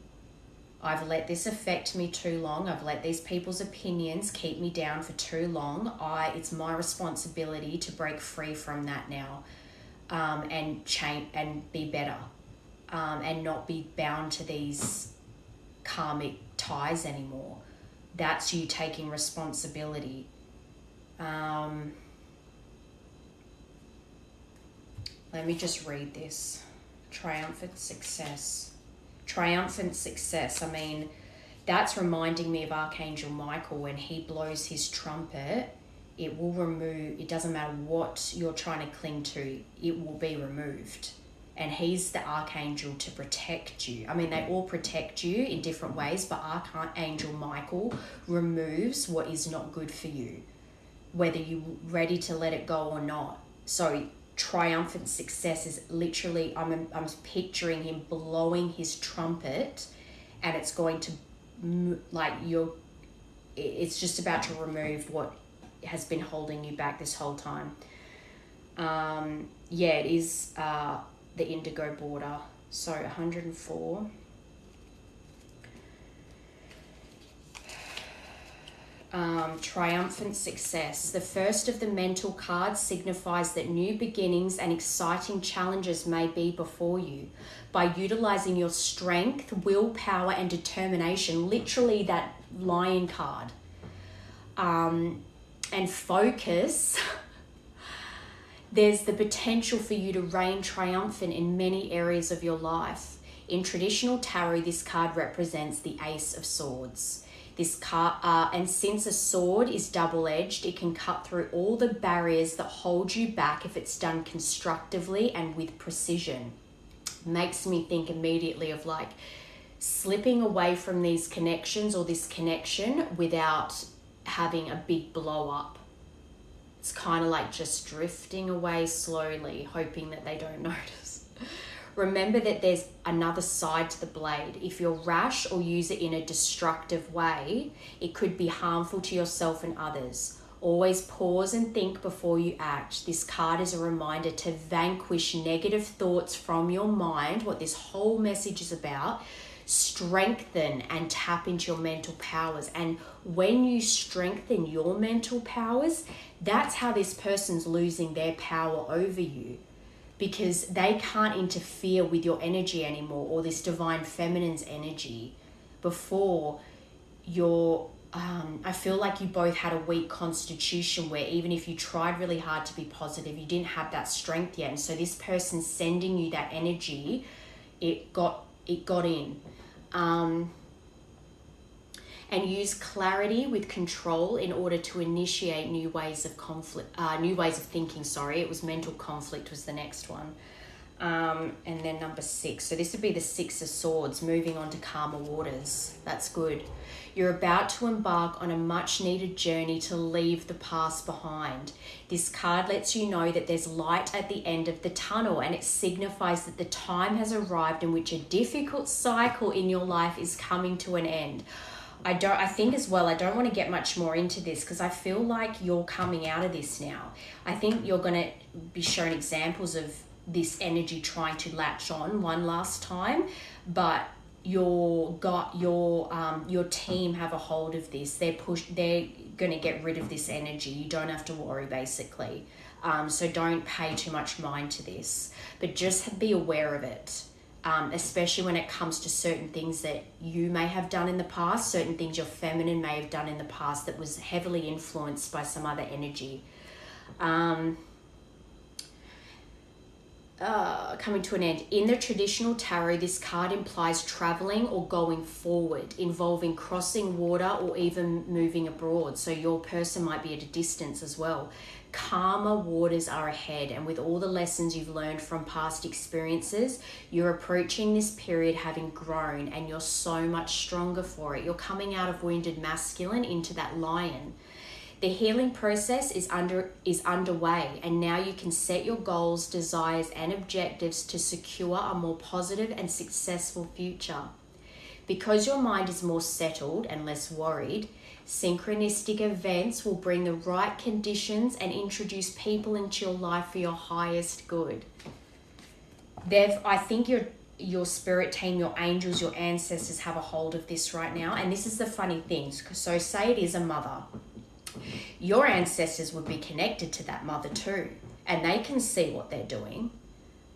I've let this affect me too long. I've let these people's opinions keep me down for too long. It's my responsibility to break free from that now, and change and be better, and not be bound to these karmic ties anymore. That's you taking responsibility. Let me just read this. Triumphant success. Triumphant success. I mean, that's reminding me of Archangel Michael. When he blows his trumpet, it doesn't matter what you're trying to cling to, it will be removed. And he's the archangel to protect you. I mean, they all protect you in different ways, but Archangel Michael removes what is not good for you, whether you're ready to let it go or not. So triumphant success is literally, I'm picturing him blowing his trumpet, and it's going to, it's just about to remove what has been holding you back this whole time. It is the indigo border. So 104. Triumphant success. The first of the mental cards signifies that new beginnings and exciting challenges may be before you. By utilizing your strength, willpower, and determination, literally that lion card, and focus, there's the potential for you to reign triumphant in many areas of your life. In traditional tarot, this card represents the Ace of Swords. This card, and since a sword is double-edged, it can cut through all the barriers that hold you back if it's done constructively and with precision. Makes me think immediately of like slipping away from these connections or this connection without having a big blow up. It's kind of like just drifting away slowly, hoping that they don't notice. Remember that there's another side to the blade. If you're rash or use it in a destructive way, it could be harmful to yourself and others. Always pause and think before you act. This card is a reminder to vanquish negative thoughts from your mind, what this whole message is about, strengthen and tap into your mental powers. And when you strengthen your mental powers, that's how this person's losing their power over you, because they can't interfere with your energy anymore, or this divine feminine's energy. Before, I feel like you both had a weak constitution, where even if you tried really hard to be positive, you didn't have that strength yet. And so this person sending you that energy, it got in. And use clarity with control in order to initiate new ways of thinking. Sorry, it was mental conflict was the next one. And then number 6. So this would be the 6 of Swords, moving on to calmer waters. That's good. You're about to embark on a much needed journey to leave the past behind. This card lets you know that there's light at the end of the tunnel, and it signifies that the time has arrived in which a difficult cycle in your life is coming to an end. I think as well, I don't want to get much more into this, because I feel like you're coming out of this now. I think you're going to be shown examples of this energy trying to latch on one last time, but your team have a hold of this. They're going to get rid of this energy. You don't have to worry, basically. So don't pay too much mind to this, but just be aware of it. Especially when it comes to certain things that you may have done in the past, certain things your feminine may have done in the past that was heavily influenced by some other energy. Coming to an end. In the traditional tarot, this card implies traveling or going forward, involving crossing water or even moving abroad. So your person might be at a distance as well. Calmer waters are ahead, and with all the lessons you've learned from past experiences, you're approaching this period having grown, and you're so much stronger for it. You're coming out of wounded masculine into that lion. The healing process is underway, and now you can set your goals, desires, and objectives to secure a more positive and successful future. Because your mind is more settled and less worried, synchronistic events will bring the right conditions and introduce people into your life for your highest good. I think your spirit team, your angels, your ancestors have a hold of this right now. And this is the funny thing. So say it is a mother. Your ancestors would be connected to that mother too, and they can see what they're doing.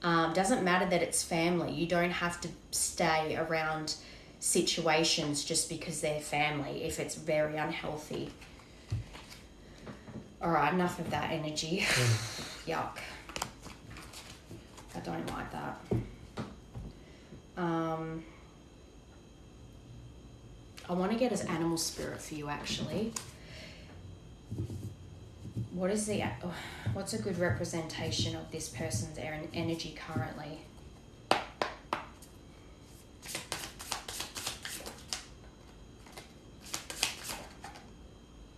Doesn't matter that it's family. You don't have to stay around situations just because they're family if it's very unhealthy. All right, enough of that energy. Yuck. I don't like that. I want to get as animal spirit for you, actually. What's a good representation of this person's energy currently?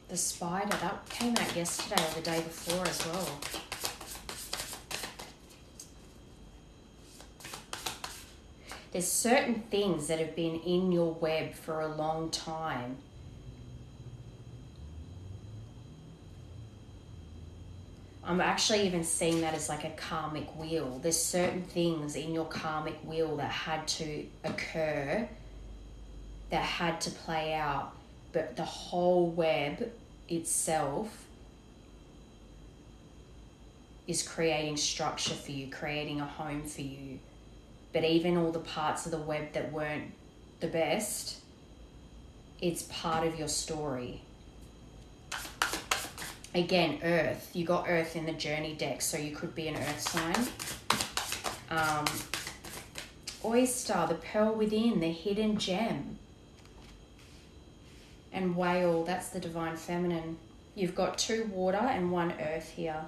The spider, that came out yesterday or the day before as well. There's certain things that have been in your web for a long time. I'm actually even seeing that as like a karmic wheel. There's certain things in your karmic wheel that had to occur, that had to play out, but the whole web itself is creating structure for you, creating a home for you. But even all the parts of the web that weren't the best, it's part of your story. Again, Earth. You got Earth in the journey deck, so you could be an Earth sign. Oyster, the pearl within, the hidden gem. And whale, that's the divine feminine. You've got 2 water and 1 earth here.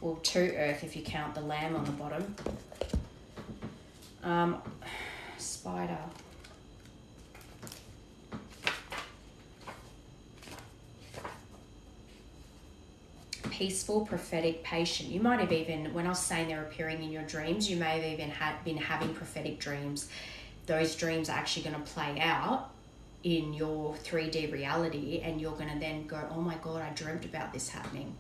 Well, 2 earth if you count the lamb on the bottom. Spider. Peaceful, prophetic, patient. You might have even, when I was saying they're appearing in your dreams, you may have even been having prophetic dreams. Those dreams are actually going to play out in your 3D reality, and you're going to then go, oh my God, I dreamt about this happening.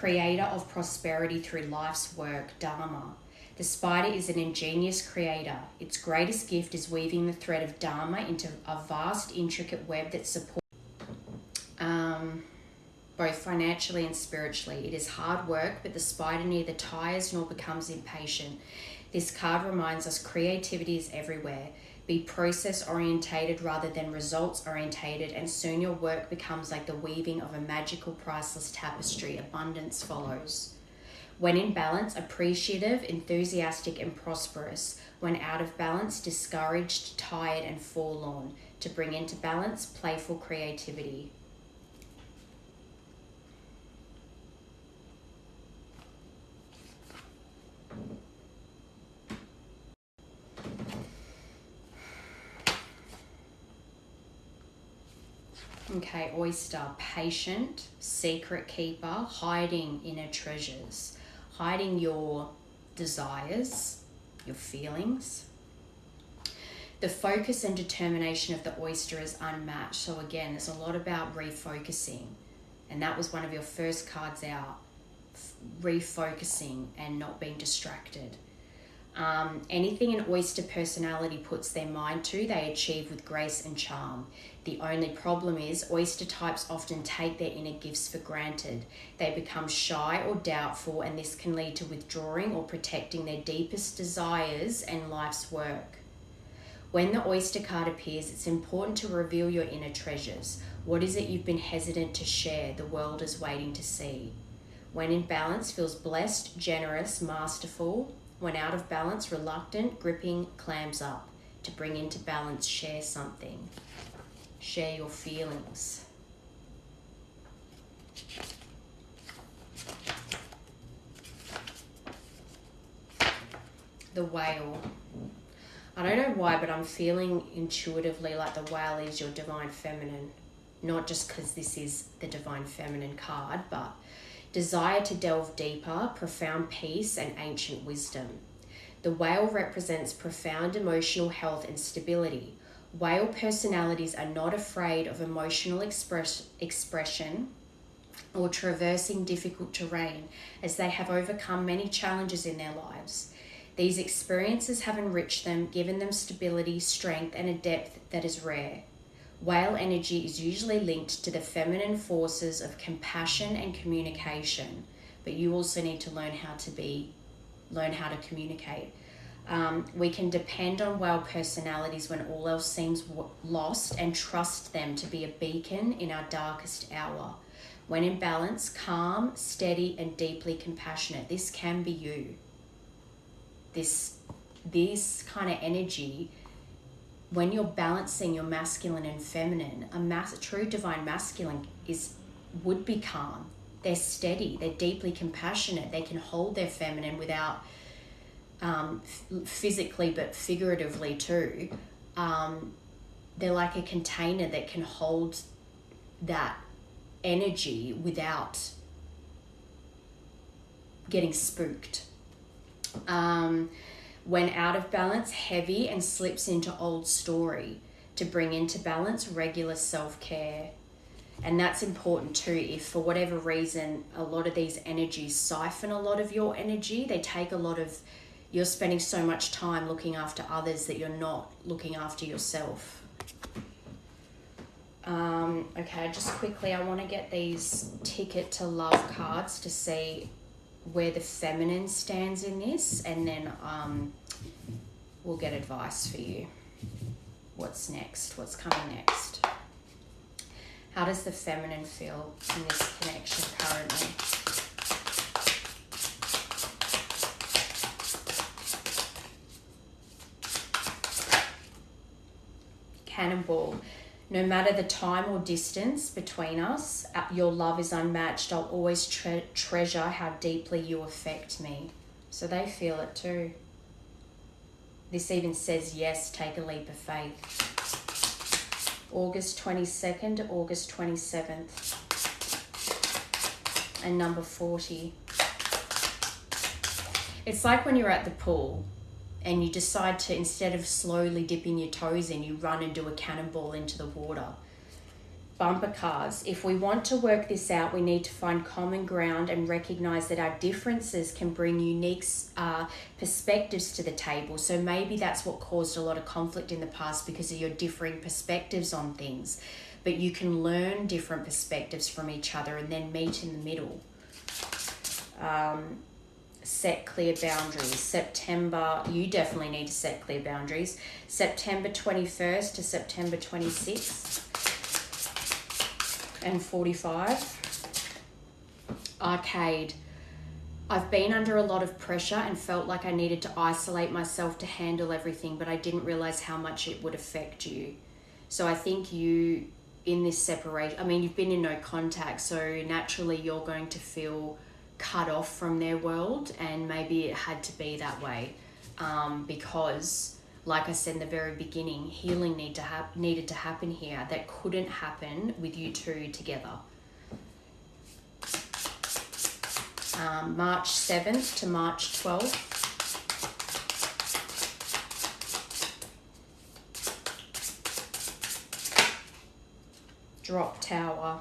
creator of prosperity through life's work, Dharma. The spider is an ingenious creator. Its greatest gift is weaving the thread of Dharma into a vast, intricate web that supports both financially and spiritually. It is hard work, but the spider neither tires nor becomes impatient. This card reminds us creativity is everywhere. Be process orientated rather than results orientated, and soon your work becomes like the weaving of a magical, priceless tapestry. Abundance follows. When in balance, appreciative, enthusiastic, and prosperous. When out of balance, discouraged, tired, and forlorn. To bring into balance, playful creativity. Okay, oyster, patient, secret keeper, hiding inner treasures, hiding your desires, your feelings. The focus and determination of the oyster is unmatched. So again, there's a lot about refocusing. And that was one of your first cards out, refocusing and not being distracted. Anything an oyster personality puts their mind to, they achieve with grace and charm. The only problem is oyster types often take their inner gifts for granted. They become shy or doubtful, and this can lead to withdrawing or protecting their deepest desires and life's work. When the oyster card appears, it's important to reveal your inner treasures. What is it you've been hesitant to share? The world is waiting to see. When in balance, feels blessed, generous, masterful. When out of balance, reluctant, gripping, clams up. To bring into balance, share something. Share your feelings. The whale. I don't know why, but I'm feeling intuitively like the whale is your divine feminine. Not just because this is the divine feminine card, but desire to delve deeper, profound peace, and ancient wisdom. The whale represents profound emotional health and stability. Whale personalities are not afraid of emotional expression or traversing difficult terrain, as they have overcome many challenges in their lives. These experiences have enriched them, given them stability, strength, and a depth that is rare. Whale energy is usually linked to the feminine forces of compassion and communication, but you also need to learn how to communicate. We can depend on whale personalities when all else seems lost, and trust them to be a beacon in our darkest hour. When in balance, calm, steady, and deeply compassionate. This can be you. This kind of energy, when you're balancing your masculine and feminine, a true divine masculine would be calm. They're steady. They're deeply compassionate. They can hold their feminine without physically, but figuratively too. They're like a container that can hold that energy without getting spooked. When out of balance, heavy and slips into old story. To bring into balance, regular self-care. And that's important too. If for whatever reason a lot of these energies siphon a lot of your energy, they take a lot of, you're spending so much time looking after others that you're not looking after yourself. Okay, just quickly, I want to get these ticket to love cards to see where the feminine stands in this, and then we'll get advice for you. What's next? What's coming next? How does the feminine feel in this connection currently? Cannonball. No matter the time or distance between us, your love is unmatched. I'll always treasure how deeply you affect me. So they feel it too. This even says, yes, take a leap of faith. August 22nd to August 27th. And number 40. It's like when you're at the pool and you decide to, instead of slowly dipping your toes in, you run and do a cannonball into the water. Bumper cars. If we want to work this out, we need to find common ground and recognize that our differences can bring unique perspectives to the table. So maybe that's what caused a lot of conflict in the past, because of your differing perspectives on things. But you can learn different perspectives from each other and then meet in the middle. Set clear boundaries. September, you definitely need to set clear boundaries. September 21st to September 26th. And 45. Arcade. I've been under a lot of pressure and felt like I needed to isolate myself to handle everything, but I didn't realize how much it would affect you. So I think you, in this separation, I mean, you've been in no contact, so naturally you're going to feel cut off from their world, and maybe it had to be that way because, like I said in the very beginning, healing needed to happen here that couldn't happen with you two together. March 7th to March 12th. Drop tower.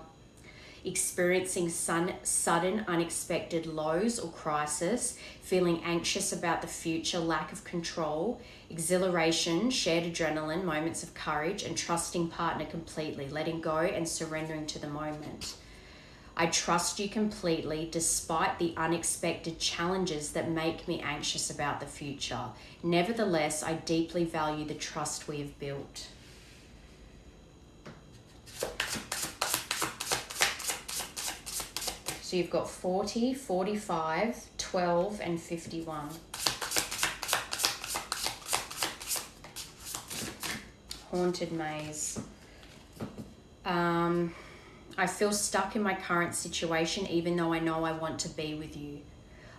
Experiencing sudden unexpected lows or crisis, feeling anxious about the future, lack of control, exhilaration, shared adrenaline, moments of courage, and trusting partner completely, letting go and surrendering to the moment. I trust you completely despite the unexpected challenges that make me anxious about the future. Nevertheless, I deeply value the trust we have built. So you've got 40, 45, 12, and 51. Haunted maze. I feel stuck in my current situation even though I know I want to be with you.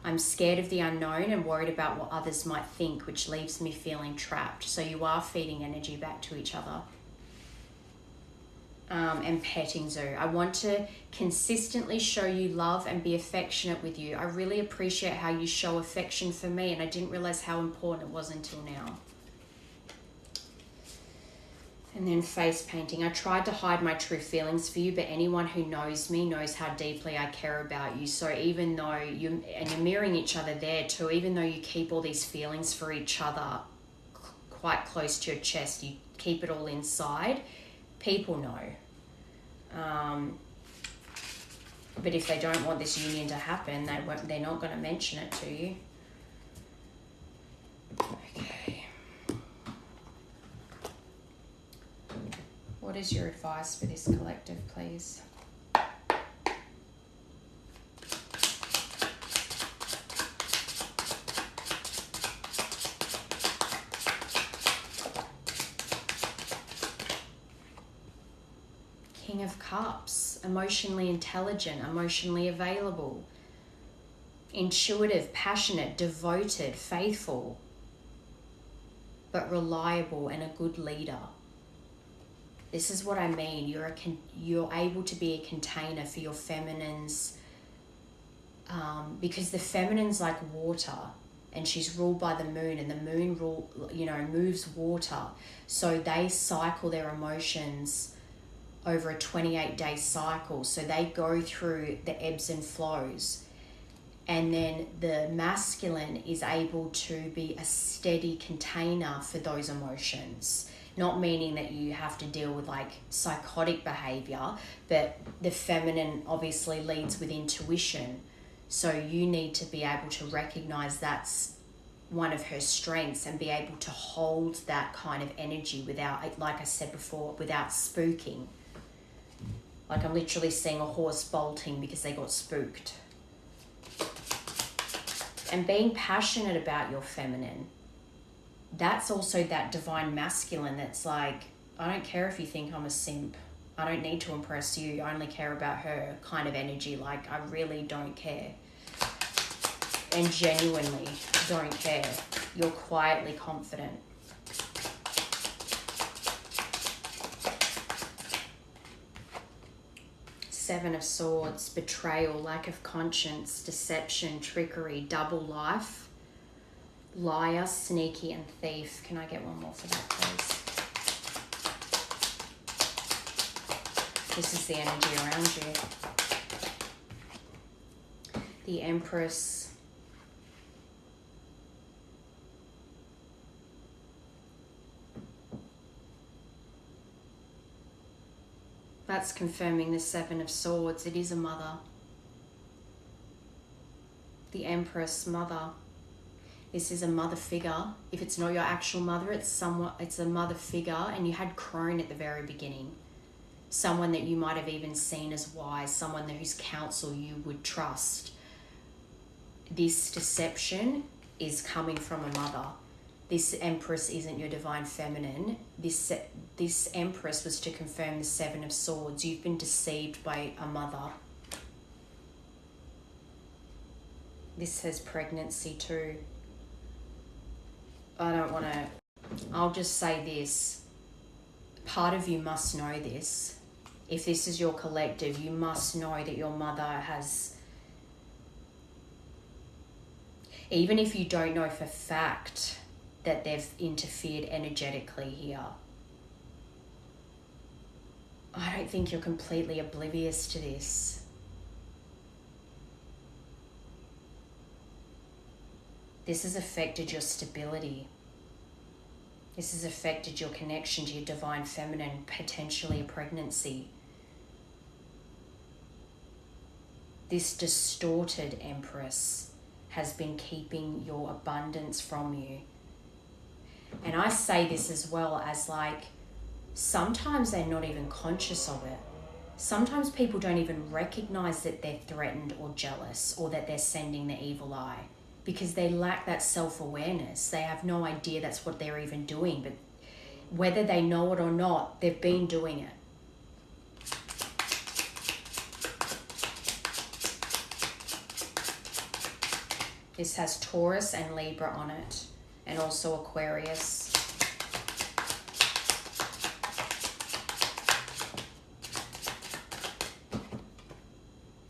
I'm scared of the unknown and worried about what others might think, which leaves me feeling trapped. So you are feeding energy back to each other. And petting zoo. I want to consistently show you love and be affectionate with you. I really appreciate how you show affection for me, and I didn't realize how important it was until now. And then face painting. I tried to hide my true feelings for you, but anyone who knows me knows how deeply I care about you. So even though you're mirroring each other there too, even though you keep all these feelings for each other quite close to your chest, you keep it all inside, people know. But if they don't want this union to happen, they're not going to mention it to you. Okay. What is your advice for this collective, please? King of Cups, emotionally intelligent, emotionally available, intuitive, passionate, devoted, faithful, but reliable and a good leader. This is what I mean. You're able to be a container for your feminines, because the feminine's like water, and she's ruled by the moon, and the moon moves water. So they cycle their emotions over a 28-day cycle. So they go through the ebbs and flows. And then the masculine is able to be a steady container for those emotions. Not meaning that you have to deal with like psychotic behavior, but the feminine obviously leads with intuition. So you need to be able to recognize that's one of her strengths and be able to hold that kind of energy without, like I said before, without spooking. Like I'm literally seeing a horse bolting because they got spooked. And being passionate about your feminine, that's also that divine masculine that's like, I don't care if you think I'm a simp. I don't need to impress you. I only care about her kind of energy. Like, I really don't care. And genuinely don't care. You're quietly confident. Seven of Swords, betrayal, lack of conscience, deception, trickery, double life, liar, sneaky, and thief. Can I get one more for that, please? This is the energy around you. The Empress. That's confirming the Seven of Swords. It is a mother. The Empress, mother. This is a mother figure. If it's not your actual mother, it's a mother figure, and you had crone at the very beginning. Someone that you might have even seen as wise, someone whose counsel you would trust. This deception is coming from a mother. This Empress isn't your divine feminine. This Empress was to confirm the Seven of Swords. You've been deceived by a mother. This has pregnancy too. I'll just say this. Part of you must know this. If this is your collective, you must know that your mother has, even if you don't know for fact that they've interfered energetically here, I don't think you're completely oblivious to this. This has affected your stability. This has affected your connection to your divine feminine, potentially a pregnancy. This distorted Empress has been keeping your abundance from you. And I say this as well as like, sometimes they're not even conscious of it. Sometimes people don't even recognize that they're threatened or jealous or that they're sending the evil eye because they lack that self-awareness. They have no idea that's what they're even doing, but whether they know it or not, they've been doing it. This has Taurus and Libra on it, and also Aquarius.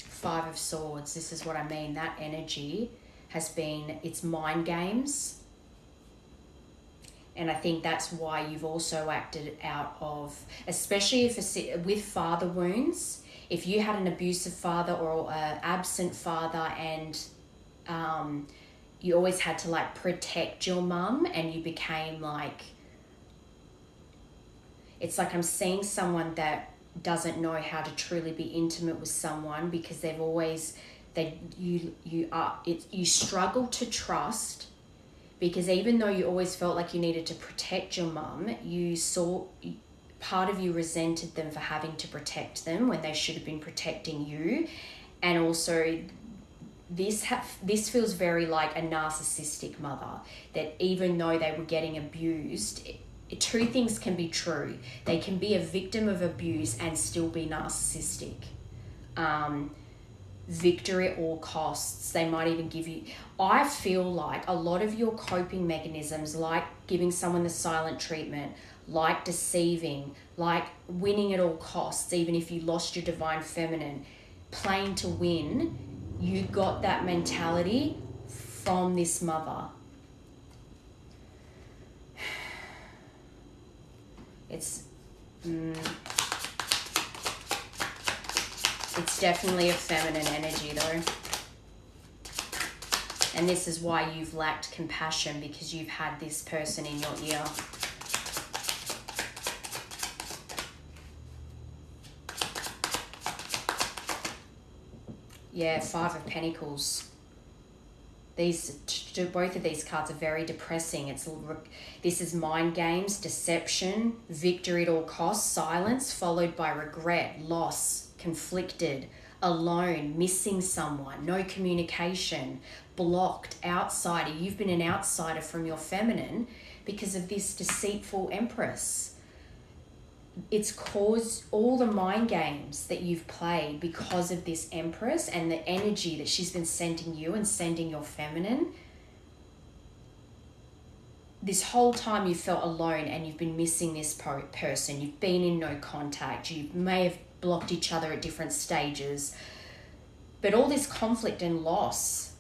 Five of Swords, this is what I mean. That energy has been, it's mind games. And I think that's why you've also acted out of, especially if it's with father wounds, if you had an abusive father or an absent father and you always had to like protect your mum and you became like, it's like I'm seeing someone that doesn't know how to truly be intimate with someone because they've always, you struggle to trust, because even though you always felt like you needed to protect your mum, you saw, part of you resented them for having to protect them when they should have been protecting you. And also this feels very like a narcissistic mother, that even though they were getting abused, two things can be true. They can be a victim of abuse and still be narcissistic. Victory at all costs. They might even give you, I feel like a lot of your coping mechanisms, like giving someone the silent treatment, like deceiving, like winning at all costs, even if you lost your divine feminine, playing to win, you got that mentality from this mother. It's definitely a feminine energy though. And this is why you've lacked compassion, because you've had this person in your ear. Yeah, Five of Pentacles. Both of these cards are very depressing. This is mind games, deception, victory at all costs, silence, followed by regret, loss, conflicted, alone, missing someone, no communication, blocked, outsider. You've been an outsider from your feminine because of this deceitful Empress. It's caused all the mind games that you've played because of this Empress and the energy that she's been sending you and sending your feminine. This whole time you felt alone and you've been missing this person. You've been in no contact. You may have blocked each other at different stages. But all this conflict and loss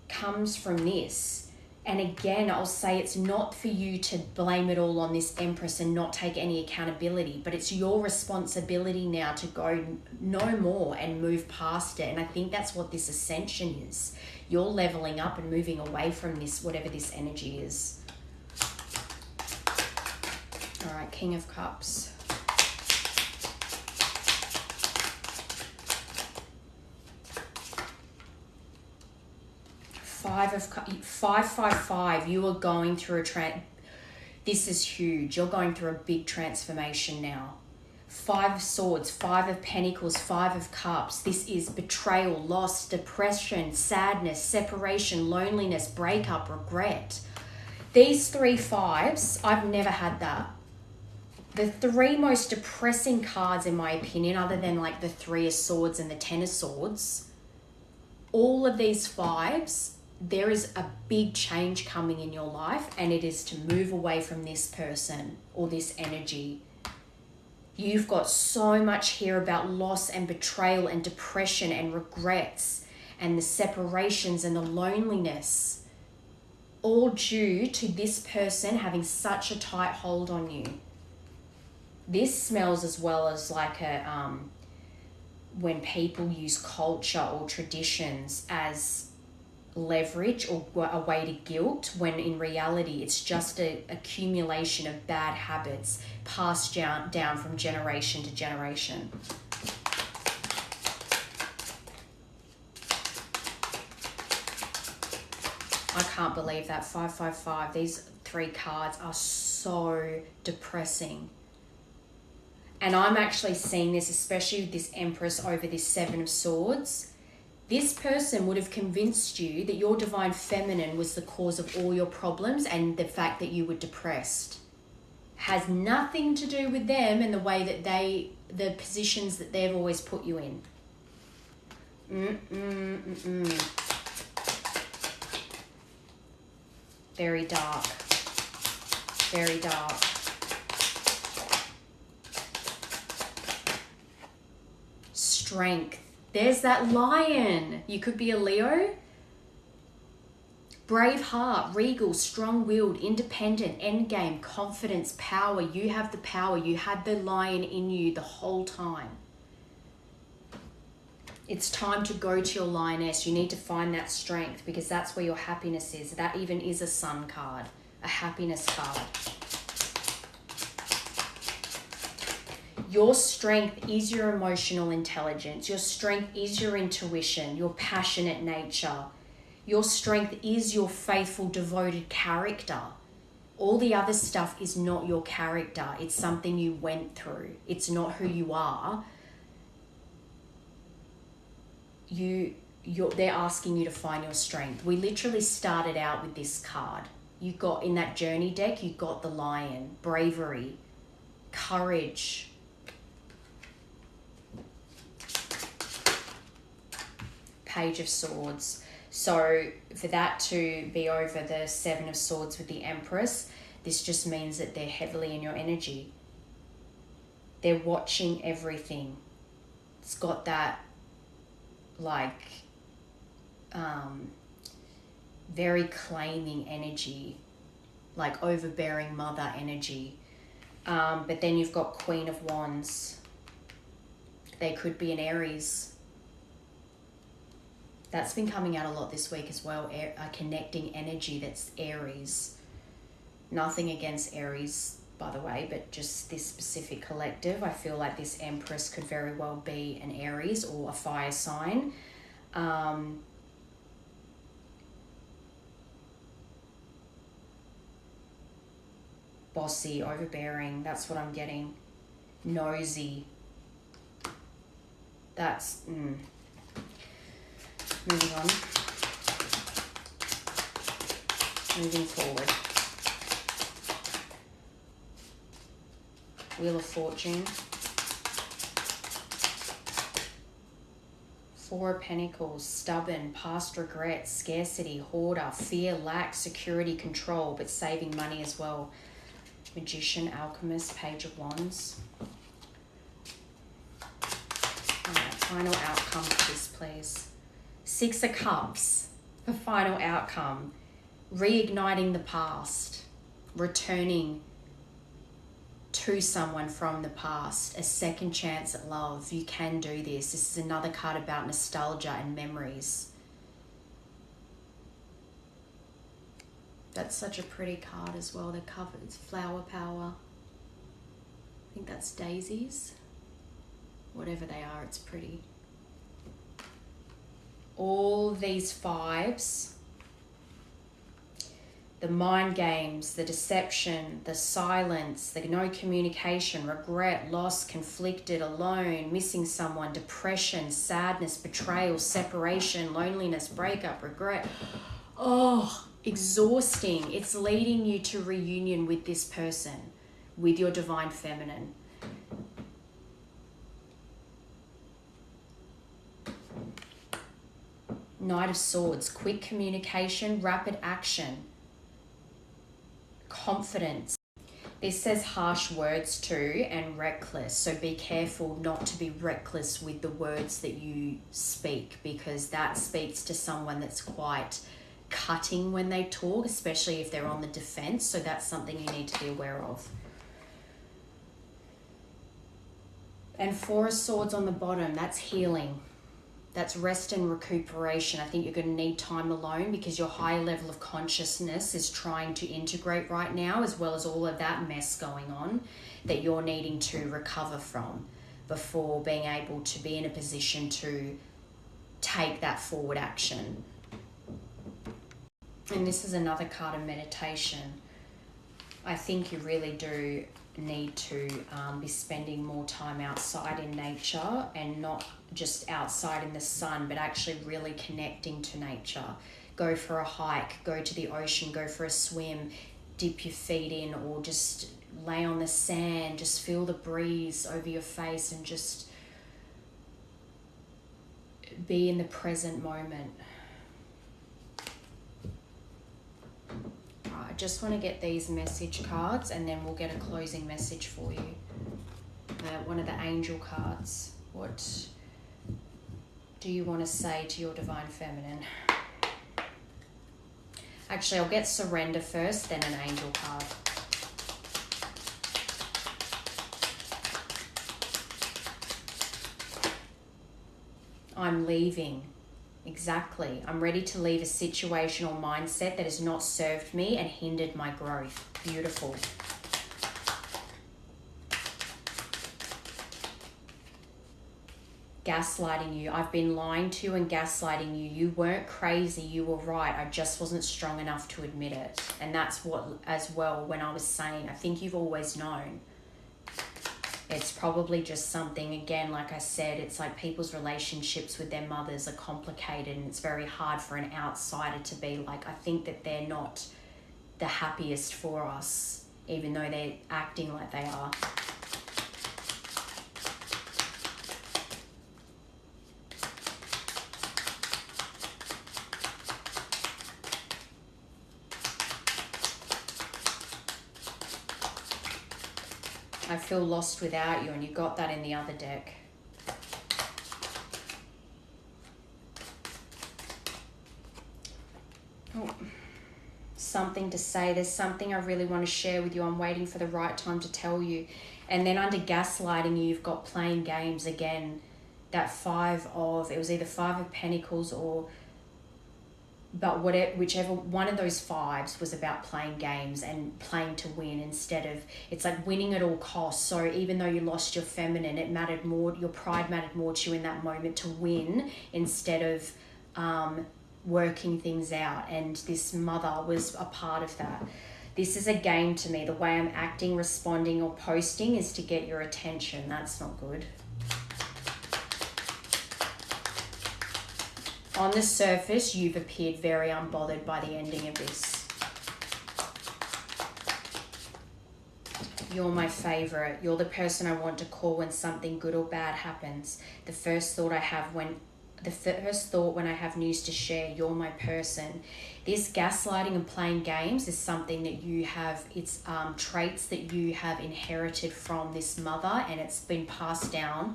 comes from this. And again, I'll say it's not for you to blame it all on this Empress and not take any accountability, but it's your responsibility now to go no more and move past it. And I think that's what this ascension is. You're leveling up and moving away from this, whatever this energy is. All right, King of Cups. Five, 5. You are going through this is huge. You're going through a big transformation now. 5 of Swords, 5 of Pentacles, 5 of Cups. This is betrayal, loss, depression, sadness, separation, loneliness, breakup, regret. These 3 5s, I've never had that. The 3 most depressing cards, in my opinion, other than like the 3 of Swords and the 10 of Swords, all of these 5s, there is a big change coming in your life, and it is to move away from this person or this energy. You've got so much here about loss and betrayal and depression and regrets and the separations and the loneliness, all due to this person having such a tight hold on you. This smells as well as like a when people use culture or traditions as leverage or a way to guilt, when in reality it's just an accumulation of bad habits passed down from generation to generation. I can't believe that. 555. These 3 cards are so depressing. And I'm actually seeing this, especially with this Empress over this 7 of Swords. This person would have convinced you that your divine feminine was the cause of all your problems and the fact that you were depressed. Has nothing to do with them and the way that the positions that they've always put you in. Very dark. Very dark. Strength. There's that Lion. You could be a Leo. Brave heart, regal, strong-willed, independent, endgame, confidence, power. You have the power. You had the Lion in you the whole time. It's time to go to your Lioness. You need to find that strength, because that's where your happiness is. That even is a Sun card, a happiness card. Your strength is your emotional intelligence. Your strength is your intuition, your passionate nature. Your strength is your faithful, devoted character. All the other stuff is not your character. It's something you went through. It's not who you are. They're asking you to find your strength. We literally started out with this card. You got in that journey deck, you got the Lion, bravery, courage. Page of Swords. So for that to be over the 7 of Swords with the Empress, this just means that they're heavily in your energy. They're watching everything. It's got that like very claiming energy, like overbearing mother energy. But then you've got Queen of Wands. They could be an Aries. That's been coming out a lot this week as well, a connecting energy that's Aries. Nothing against Aries, by the way, but just this specific collective. I feel like this Empress could very well be an Aries or a fire sign. Bossy, overbearing, that's what I'm getting. Nosy. That's... Moving on. Moving forward. Wheel of Fortune. 4 of Pentacles. Stubborn, past regrets, scarcity, hoarder, fear, lack, security, control, but saving money as well. Magician, Alchemist, Page of Wands. Alright, final outcome for this, please. 6 of Cups, the final outcome. reigniting the past, returning to someone from the past, a second chance at love. You can do this. This is another card about nostalgia and memories. That's such a pretty card as well. They're covered. It's flower power. I think that's daisies. Whatever they are, it's pretty. All these vibes, the mind games, the deception, the silence, the no communication, regret, loss, conflicted, alone, missing someone, depression, sadness, betrayal, separation, loneliness, breakup, regret. Oh, exhausting. It's leading you to reunion with this person, with your divine feminine. Knight of Swords, quick communication, rapid action, confidence. This says harsh words too, and reckless. So be careful not to be reckless with the words that you speak, because that speaks to someone that's quite cutting when they talk, especially if they're on the defense. So that's something you need to be aware of. And Four of Swords on the bottom, that's healing. That's rest and recuperation. I think you're going to need time alone because your higher level of consciousness is trying to integrate right now, as well as all of that mess going on that you're needing to recover from before being able to be in a position to take that forward action. And this is another card of meditation. I think you really do need to be spending more time outside in nature, and not just outside in the sun, but actually really connecting to nature. Go for a hike, go to the ocean, go for a swim, dip your feet in, or just lay on the sand, just feel the breeze over your face and just be in the present moment. I just want to get these message cards and then we'll get a closing message for you. One of the angel cards. What do you want to say to your divine feminine? Actually, I'll get surrender first, then an angel card. I'm leaving. Exactly. I'm ready to leave a situation or mindset that has not served me and hindered my growth. Beautiful. Gaslighting you. I've been lying to you and gaslighting you. You weren't crazy. You were right. I just wasn't strong enough to admit it. And that's what, as well, when I was saying, I think you've always known. It's probably just something, again, like I said, it's like people's relationships with their mothers are complicated, and it's very hard for an outsider to be like, I think that they're not the happiest for us, even though they're acting like they are. I feel lost without you, and you got that in the other deck. Oh, something to say. There's something I really want to share with you. I'm waiting for the right time to tell you. And then under gaslighting you, you've got playing games again. That it was either Five of Pentacles or, but whichever one of those fives was about playing games and playing to win instead of, it's like winning at all costs. So even though you lost your feminine, it mattered more, your pride mattered more to you in that moment to win instead of working things out. And this mother was a part of that. This is a game to me. The way I'm acting, responding, or posting is to get your attention. That's not good. On the surface, you've appeared very unbothered by the ending of this. You're my favorite. You're the person I want to call when something good or bad happens. The first thought when I have news to share, you're my person. This gaslighting and playing games is something that you have, it's traits that you have inherited from this mother, and it's been passed down.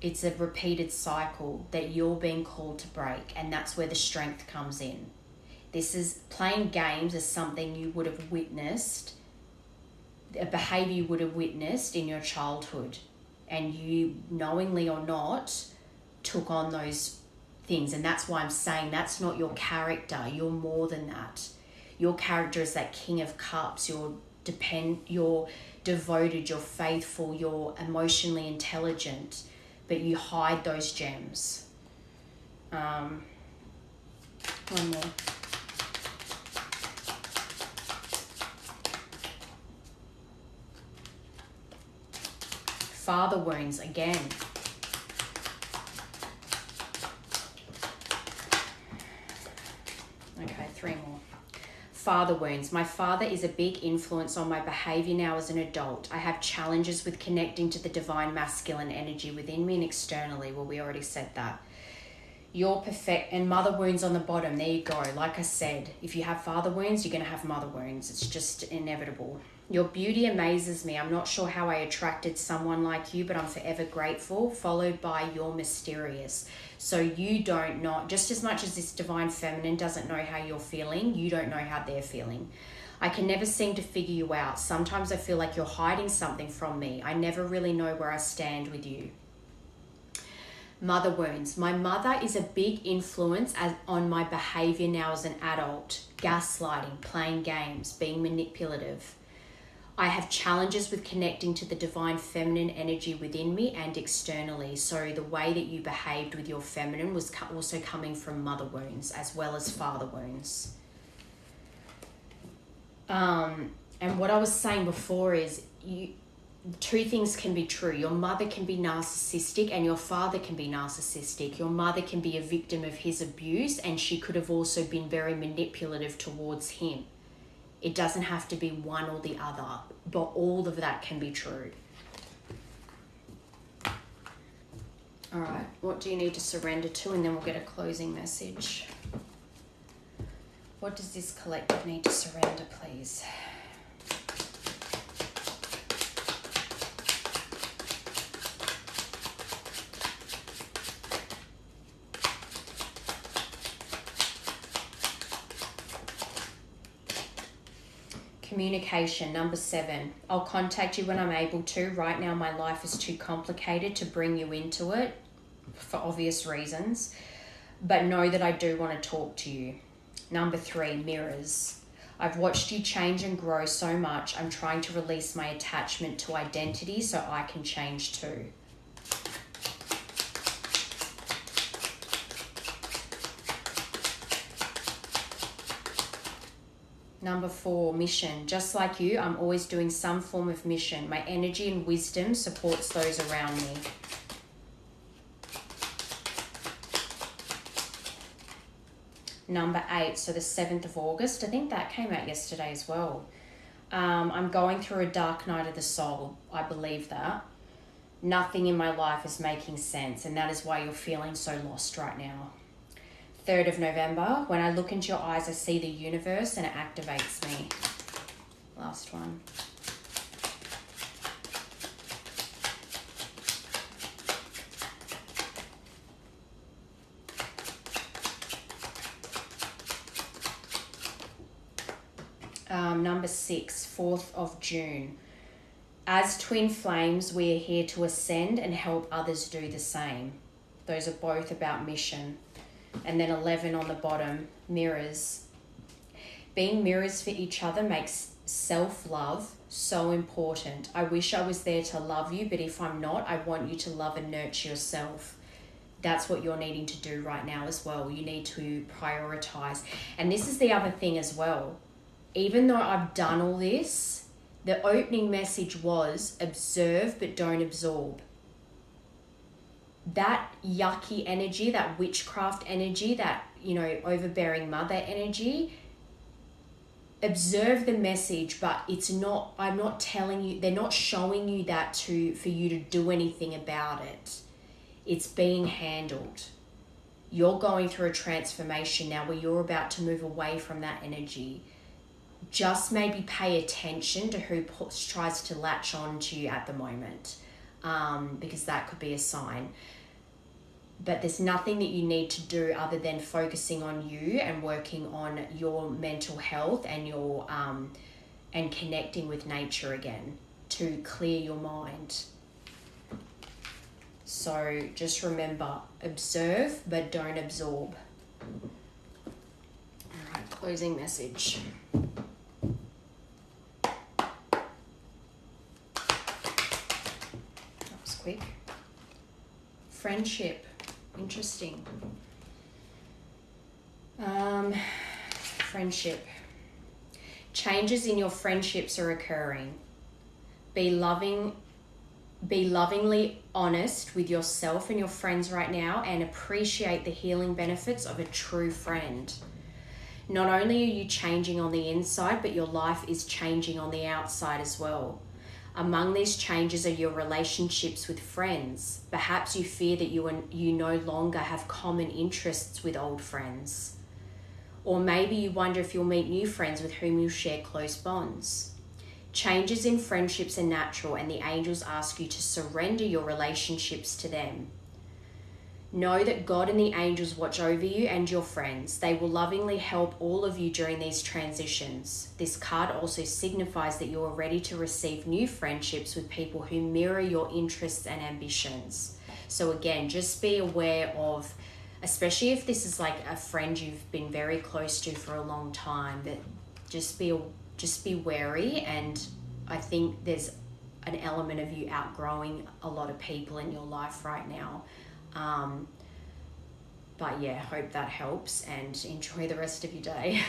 It's a repeated cycle that you're being called to break, and that's where the strength comes in. This is playing games is something you would have witnessed, a behavior you would have witnessed in your childhood, and you, knowingly or not, took on those things. And that's why I'm saying that's not your character. You're more than that. Your character is that King of Cups. You're devoted, you're faithful, you're emotionally intelligent, but you hide those gems. One more. Father wounds again. Okay, 3 more. Father wounds. My father is a big influence on my behavior now as an adult. I have challenges with connecting to the divine masculine energy within me and externally. Well, we already said that. You're perfect. And mother wounds on the bottom. There you go. Like I said, if you have father wounds, you're going to have mother wounds. It's just inevitable. Your beauty amazes me. I'm not sure how I attracted someone like you, but I'm forever grateful, followed by you're mysterious. So you don't know, just as much as this divine feminine doesn't know how you're feeling, you don't know how they're feeling. I can never seem to figure you out. Sometimes I feel like you're hiding something from me. I never really know where I stand with you. Mother wounds. My mother is a big influence on my behavior now as an adult. Gaslighting, playing games, being manipulative. I have challenges with connecting to the divine feminine energy within me and externally. So the way that you behaved with your feminine was also coming from mother wounds as well as father wounds. And what I was saying before is two things can be true. Your mother can be narcissistic and your father can be narcissistic. Your mother can be a victim of his abuse and she could have also been very manipulative towards him. It doesn't have to be one or the other, but all of that can be true. All right, what do you need to surrender to? And then we'll get a closing message. What does this collective need to surrender, please? Communication, number 7. I'll contact you when I'm able to. Right now, my life is too complicated to bring you into it for obvious reasons. But know that I do want to talk to you. Number 3, mirrors. I've watched you change and grow so much. I'm trying to release my attachment to identity so I can change too. Number 4, mission. Just like you, I'm always doing some form of mission. My energy and wisdom supports those around me. Number 8, so the 7th of August. I think that came out yesterday as well. I'm going through a dark night of the soul. I believe that. Nothing in my life is making sense, and that is why you're feeling so lost right now. 3rd of November, when I look into your eyes, I see the universe and it activates me. Last one. Number 6, 4th of June. As twin flames, we are here to ascend and help others do the same. Those are both about mission. And then 11 on the bottom, mirrors. Being mirrors for each other makes self-love so important. I wish I was there to love you, but if I'm not, I want you to love and nurture yourself. That's what you're needing to do right now as well. You need to prioritize. And this is the other thing as well. Even though I've done all this, the opening message was observe but don't absorb. That yucky energy, that witchcraft energy, that, overbearing mother energy, observe the message, but I'm not telling you, they're not showing you that for you to do anything about it. It's being handled. You're going through a transformation now where you're about to move away from that energy. Just maybe pay attention to who tries to latch on to you at the moment, because that could be a sign. But there's nothing that you need to do other than focusing on you and working on your mental health and your and connecting with nature again to clear your mind. So just remember, observe but don't absorb. All right, closing message. That was quick. Friendship. Interesting. Friendship. Changes in your friendships are occurring. Be lovingly honest with yourself and your friends right now and appreciate the healing benefits of a true friend. Not only are you changing on the inside, but your life is changing on the outside as well. Among these changes are your relationships with friends. Perhaps you fear that you no longer have common interests with old friends. Or maybe you wonder if you'll meet new friends with whom you'll share close bonds. Changes in friendships are natural, and the angels ask you to surrender your relationships to them. Know that God and the angels watch over you and your friends. They will lovingly help all of you during these transitions. This card also signifies that you are ready to receive new friendships with people who mirror your interests and ambitions. So again, just be aware of, especially if this is like a friend you've been very close to for a long time, that just be wary. And I think there's an element of you outgrowing a lot of people in your life right now. But yeah, hope that helps, and enjoy the rest of your day.